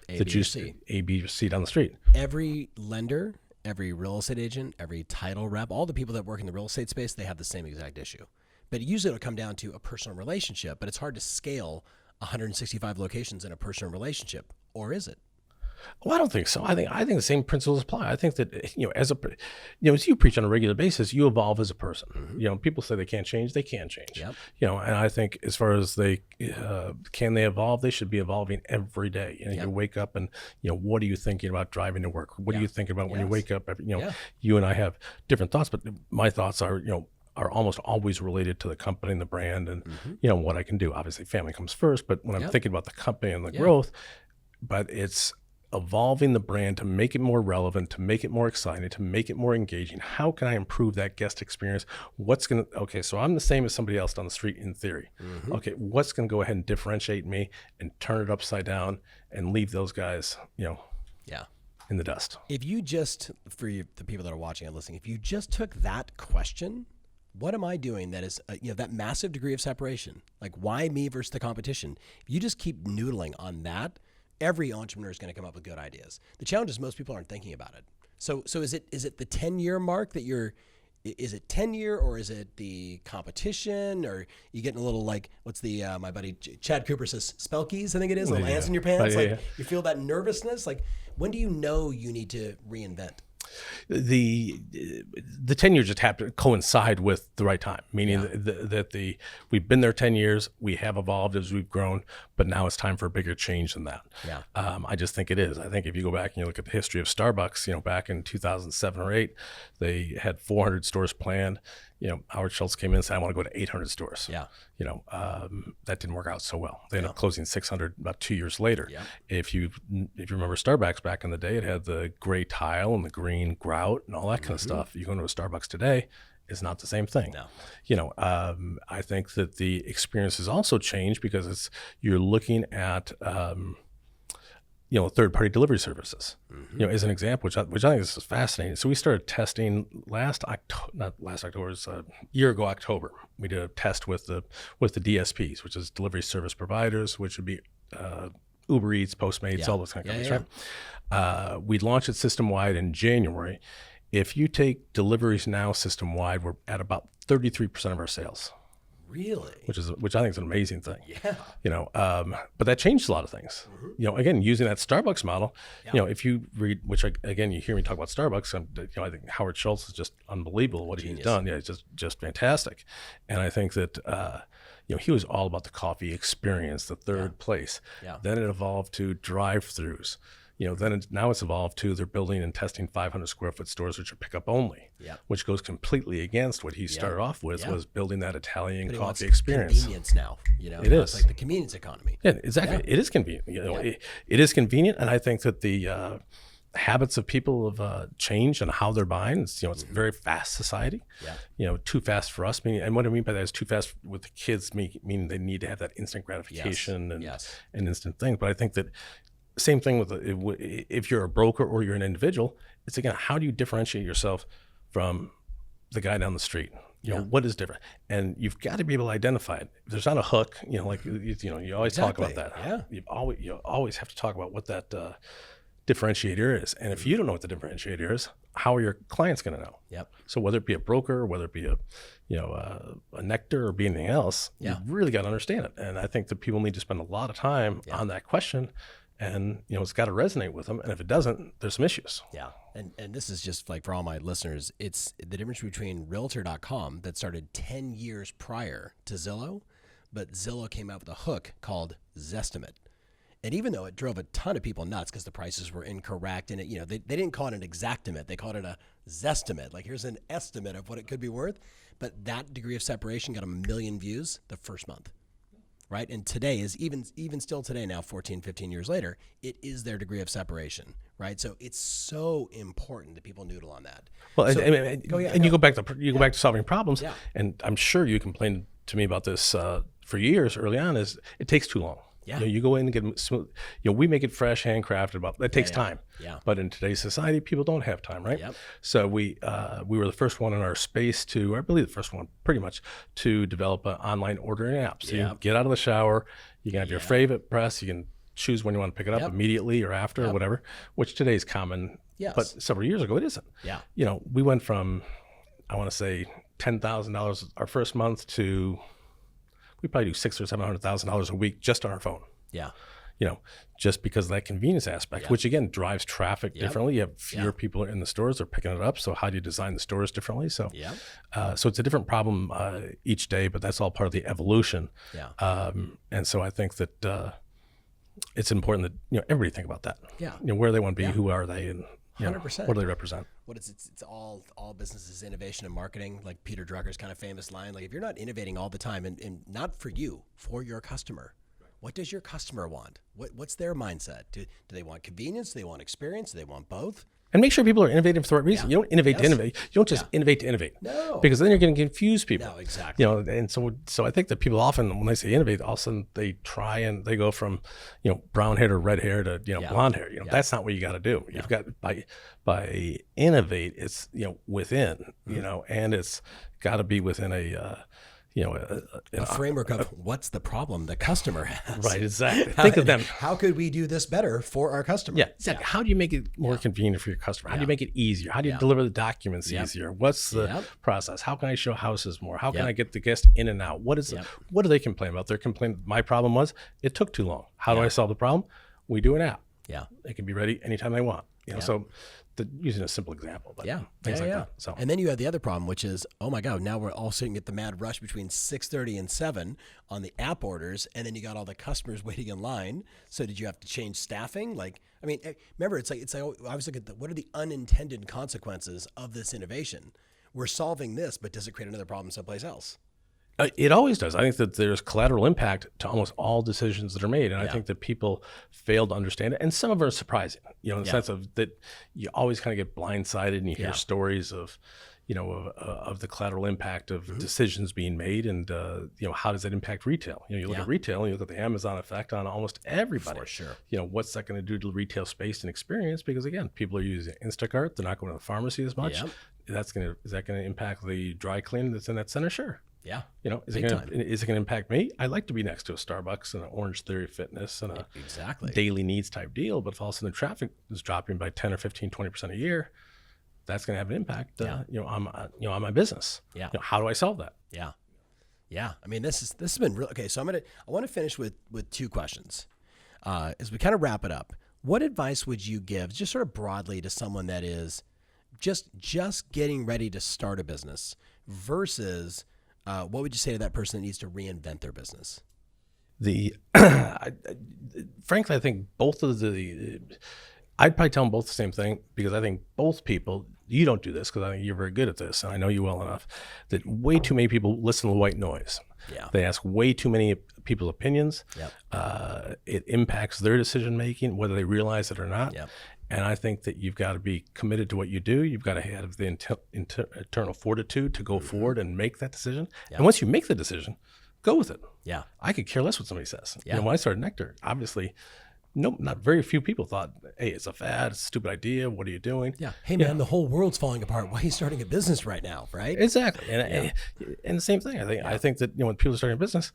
the juice A, B, or C down the street? Every lender, every real estate agent, every title rep, all the people that work in the real estate space, they have the same exact issue. But usually it'll come down to a personal relationship, but it's hard to scale 165 locations in a personal relationship, or is it? Well, I don't think so. I think the same principles apply. I think that as you preach on a regular basis, you evolve as a person. People say they can't change, they can change. And I think as far as they evolve, they should be evolving every day. You wake up and what are you thinking about driving to work? What are you thinking about when you wake up? You and I have different thoughts, but my thoughts are almost always related to the company and the brand and what I can do. Obviously, family comes first, but when I'm thinking about the company and the growth, but it's evolving the brand to make it more relevant, to make it more exciting, to make it more engaging. How can I improve that guest experience? So I'm the same as somebody else down the street in theory. Okay, what's going to go ahead and differentiate me and turn it upside down and leave those guys, in the dust? If you just, for the people that are watching and listening, if you just took that question, what am I doing that is, that massive degree of separation? Like, why me versus the competition? If you just keep noodling on that, every entrepreneur is going to come up with good ideas. The challenge is most people aren't thinking about it. So is it the 10-year mark that is it tenure, or is it the competition, or you getting a little like, what's the, my buddy Chad Cooper says, spelkies, I think it is, little ants in your pants. You feel that nervousness. Like, when do you know you need to reinvent? The 10 years just happened to coincide with the right time, meaning that we've been there 10 years, we have evolved as we've grown, but now it's time for a bigger change than that. I just think it is. I think if you go back and you look at the history of Starbucks, back in 2007 or 8, they had 400 stores planned. Howard Schulze came in and said, I want to go to 800 stores. That didn't work out so well. They ended up closing 600 about 2 years later. If you remember Starbucks back in the day, it had the gray tile and the green grout and all that kind of stuff. You go into a Starbucks today, it's not the same thing. I think that the experience has also changed because you're looking at third-party delivery services, as an example, which I think is fascinating. So we started testing a year ago, October. We did a test with the DSPs, which is delivery service providers, which would be Uber Eats, Postmates, all those kind of companies, right? We launched it system-wide in January. If you take deliveries now system-wide, we're at about 33% of our sales. Really? Which I think is an amazing thing. But that changed a lot of things. Again, using that Starbucks model, if you read, which again, you hear me talk about Starbucks, I think Howard Schulze is just unbelievable what he's done. It's just fantastic. And I think that, he was all about the coffee experience, the third place. Then it evolved to drive-throughs. Now it's evolved to they're building and testing 500 square foot stores, which are pickup only, which goes completely against what he started off with, was building that Italian coffee experience. Convenience now, it is. It's like the convenience economy. Yeah, exactly. It is convenient. It is convenient, and I think that the habits of people have changed and how they're buying. It's a very fast society. Too fast for us. And what I mean by that is too fast with the kids, meaning they need to have that instant gratification and instant thing. But I think that. Same thing with if you're a broker or you're an individual, it's again, how do you differentiate yourself from the guy down the street? What is different? And you've got to be able to identify it. If there's not a hook, you always talk about that. You always have to talk about what that differentiator is. And if you don't know what the differentiator is, how are your clients going to know? So whether it be a broker, whether it be a Nékter or be anything else, you really got to understand it. And I think that people need to spend a lot of time on that question. And, it's got to resonate with them. And if it doesn't, there's some issues. And this is just like for all my listeners, it's the difference between Realtor.com that started 10 years prior to Zillow, but Zillow came out with a hook called Zestimate. And even though it drove a ton of people nuts because the prices were incorrect and they didn't call it an exactimate, they called it a Zestimate. Like, here's an estimate of what it could be worth. But that degree of separation got 1 million views the first month. Right? And today is even still today now, 14, 15 years later, it is their degree of separation, right? So it's so important that people noodle on that. Well, so, you go back to solving problems, and I'm sure you complained to me about this for years early on, is it takes too long. Yeah. You go in and get smooth. We make it fresh, handcrafted. But that takes time. Yeah. But in today's society, people don't have time, right? Yep. So we were the first one in our space to, I believe the first one, pretty much, to develop an online ordering app. So you can get out of the shower, you can have your favorite press, you can choose when you want to pick it up immediately or after or whatever, which today is common. Yes. But several years ago, it isn't. Yeah. We went from, I want to say, $10,000 our first month to, we probably do $600,000 or $700,000 a week just on our phone. Yeah. Just because of that convenience aspect, which again drives traffic differently. You have fewer people in the stores, they're picking it up. So how do you design the stores differently? So, so it's a different problem each day, but that's all part of the evolution. Yeah. And so I think that it's important that everybody think about that. Yeah. Where they want to be, who are they, and 100%. What do they represent? It's all businesses, innovation and marketing. Like Peter Drucker's kind of famous line, like if you're not innovating all the time, and not for you, for your customer. What does your customer want? What's their mindset? Do they want convenience? Do they want experience? Do they want both? And make sure people are innovating for the right reason. You don't innovate to innovate. You don't just innovate to innovate. No. Because then you're going to confuse people. No, exactly. And so I think that people often, when they say innovate, all of a sudden they try and they go from, brown hair to red hair to, blonde hair. That's not what you got to do. You've got by innovate, it's, within, and it's got to be within a framework of what's the problem the customer has. Right, exactly. Think of them. How could we do this better for our customer? Yeah, exactly. How do you make it more convenient for your customer? How do you make it easier? How do you deliver the documents easier? What's the process? How can I show houses more? How can I get the guest in and out? What do they complain about? Their complaint, my problem was it took too long. How do I solve the problem? We do an app. Yeah. They can be ready anytime they want. So using a simple example, but things like that. So. And then you have the other problem, which is, oh my God, now we're all sitting at the mad rush between 6:30 and 7 on the app orders, and then you got all the customers waiting in line. So did you have to change staffing? Remember, it's like I was looking at what are the unintended consequences of this innovation? We're solving this, but does it create another problem someplace else? It always does. I think that there's collateral impact to almost all decisions that are made. And I think that people fail to understand it. And some of them are surprising, in the sense of that you always kind of get blindsided and you hear stories of, of the collateral impact of decisions being made. And, how does that impact retail? You look at retail and you look at the Amazon effect on almost everybody. For sure. What's that going to do to the retail space and experience? Because again, people are using Instacart. They're not going to the pharmacy as much. Is that going to impact the dry cleaning that's in that center? Sure. Yeah. Is it going to impact me? I like to be next to a Starbucks and an Orange Theory Fitness and a daily needs type deal. But if all of a sudden the traffic is dropping by 10 or 15, 20% a year, that's going to have an impact, on my business. Yeah. How do I solve that? Yeah. Yeah. I mean, this has been real. Okay. So I want to finish with two questions. As we kind of wrap it up, what advice would you give just sort of broadly to someone that is just getting ready to start a business versus what would you say to that person that needs to reinvent their business? Frankly, I think both of I'd probably tell them both the same thing, because I think both people, you don't do this because I think you're very good at this, and I know you well enough, that way too many people listen to white noise. Yeah. They ask way too many people's opinions. Yep. It impacts their decision making, whether they realize it or not. Yep. And I think that you've got to be committed to what you do. You've got to have the internal fortitude to go forward and make that decision. Yeah. And once you make the decision, go with it. Yeah. I could care less what somebody says. Yeah. When I started Nékter, obviously, not very few people thought, hey, it's a fad, it's a stupid idea, what are you doing? Yeah. Hey, man, the whole world's falling apart. Why are you starting a business right now, right? Exactly. And the same thing. I think that when people are starting a business,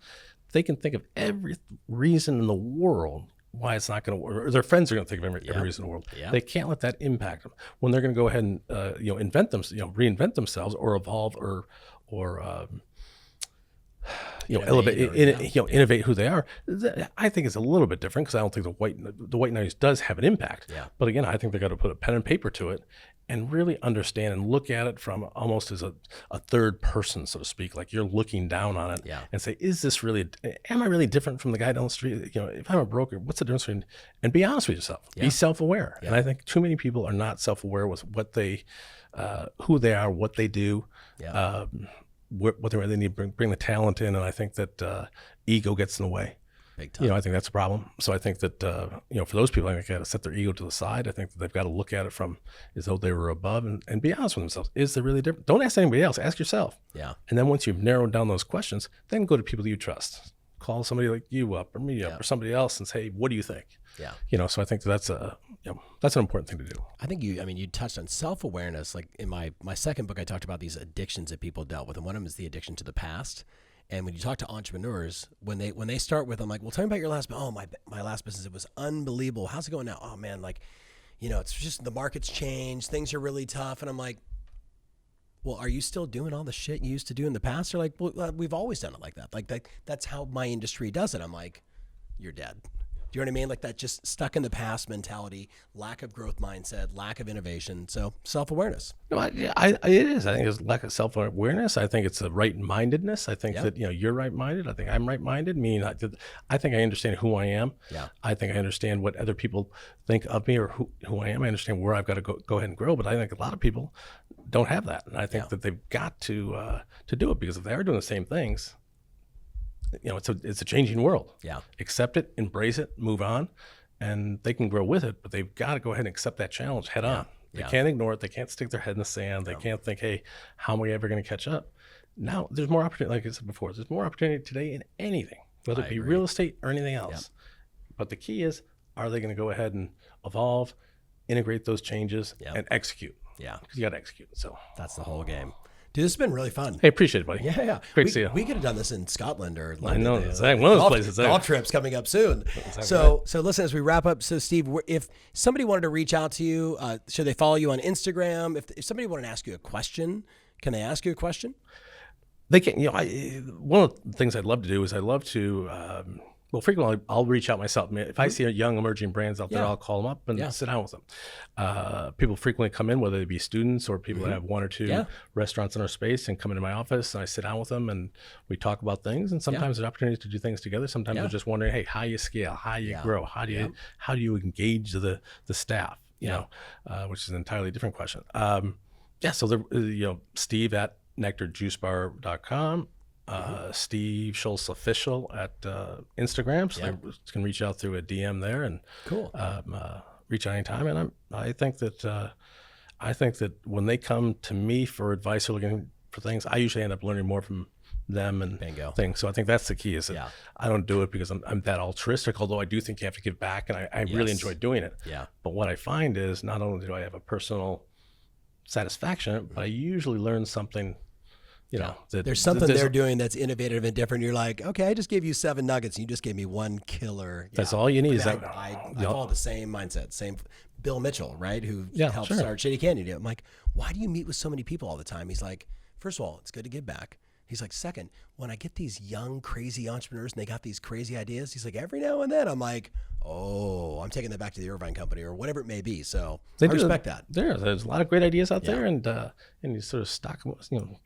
they can think of every reason in the world why it's not going to work, or their friends are going to think of every reason in the world. Yep. They can't let that impact them when they're going to go ahead and reinvent themselves or evolve or innovate who they are. I think it's a little bit different, because I don't think the white noise does have an impact. Yeah. But again, I think they got to put a pen and paper to it and really understand and look at it from almost as a third person, so to speak. Like you're looking down on it and say, am I really different from the guy down the street? If I'm a broker, what's the difference and be honest with yourself, be self-aware. And I think too many people are not self-aware with what they, who they are, what they do. what they need to bring the talent in. And I think that ego gets in the way. Big time. I think that's a problem. So I think that, for those people, I think they got to set their ego to the side. I think that they've got to look at it from as though they were above and be honest with themselves. Is there really different? Don't ask anybody else. Ask yourself. Yeah. And then once you've narrowed down those questions, then go to people you trust. Call somebody like you up or me up or somebody else and say, what do you think? Yeah. So I think that's an important thing to do. I think you touched on self-awareness. Like in my second book, I talked about these addictions that people dealt with. And one of them is the addiction to the past. And when you talk to entrepreneurs, when they start with, I'm like, well, tell me about your last, my last business, it was unbelievable. How's it going now? Oh man, it's just the market's changed. Things are really tough. And I'm like, well, are you still doing all the shit you used to do in the past? They're like, well, we've always done it like that. That's how my industry does it. I'm like, you're dead. Do you know what I mean? Like that just stuck in the past mentality, lack of growth mindset, lack of innovation. So self-awareness. No, it is. I think it's lack of self-awareness. I think it's a right-mindedness. I think that, you're right-minded. I think I'm right-minded. I think I understand who I am. Yeah. I think I understand what other people think of me or who I am. I understand where I've got to go ahead and grow. But I think a lot of people don't have that. And I think that they've got to do it, because if they are doing the same things, it's a changing world. Yeah. Accept it, embrace it, move on, and they can grow with it, but they've got to go ahead and accept that challenge head on. They can't ignore it. They can't stick their head in the sand. They can't think, hey, how am I ever going to catch up? Now, there's more opportunity, like I said before, there's more opportunity today in anything, whether it be real estate or anything else. Yep. But the key is, are they going to go ahead and evolve, integrate those changes, and execute? Yeah. Because you got to execute. So that's the whole game. Dude, this has been really fun. Hey, appreciate it, buddy. Yeah. Great to see you. We could have done this in Scotland or London. I know. Exactly. One of those places. Golf trips coming up soon. Exactly. So listen, as we wrap up, so Steve, if somebody wanted to reach out to you, should they follow you on Instagram? If somebody wanted to ask you a question, can they ask you a question? They can. One of the things I'd love to do is frequently I'll reach out myself. If I see young emerging brands out there, I'll call them up and sit down with them. People frequently come in, whether they be students or people that have one or two restaurants in our space, and come into my office, and I sit down with them and we talk about things. And sometimes there's opportunities to do things together. Sometimes they're just wondering, hey, how you scale, how you grow, how do you engage the staff? Which is an entirely different question. So Steve at nekterjuicebar.com. Steve Schulze official at Instagram, so they can reach out through a DM there and reach out anytime. And I think that when they come to me for advice or looking for things, I usually end up learning more from them and things. So I think that's the key, is that I don't do it because I'm that altruistic, although I do think you have to give back, and I really enjoy doing it. Yeah. But what I find is, not only do I have a personal satisfaction, but I usually learn something. There's something they're doing that's innovative and different. You're like, okay, I just gave you 7 nuggets and you just gave me 1 killer. That's all you need. I follow the same mindset, same Bill Mitchell, right? Who helped start Shady Candy. I'm like, why do you meet with so many people all the time? He's like, first of all, it's good to give back. He's like, second, when I get these young, crazy entrepreneurs and they got these crazy ideas, he's like, every now and then I'm like, oh, I'm taking that back to the Irvine Company or whatever it may be. So I respect that. There's a lot of great ideas out there, and you sort of stock them.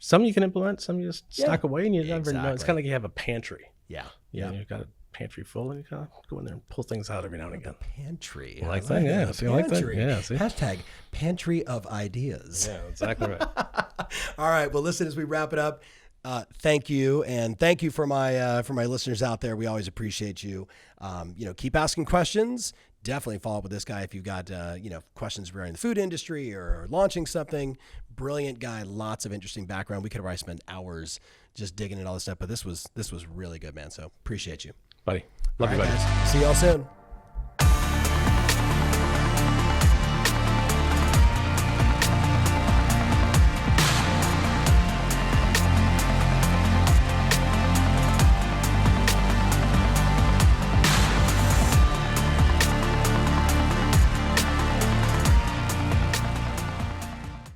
Some you can implement, some you just stock away, and you never know. It's kind of like you have a pantry. Yeah. You've got a pantry full, and you gotta go in there and pull things out every now and again. Pantry. I like that. Yeah. See, I like that. Yeah. See? Hashtag pantry of ideas. Yeah, exactly right. All right. Well, listen, as we wrap it up, thank you, and thank you for my listeners out there. We always appreciate you. Keep asking questions. Definitely follow up with this guy if you've got questions regarding the food industry or launching something. Brilliant guy, lots of interesting background. We could probably spend hours just digging in all this stuff, but this was really good, man. So appreciate you, buddy. Love you, buddy. Guys. See y'all soon.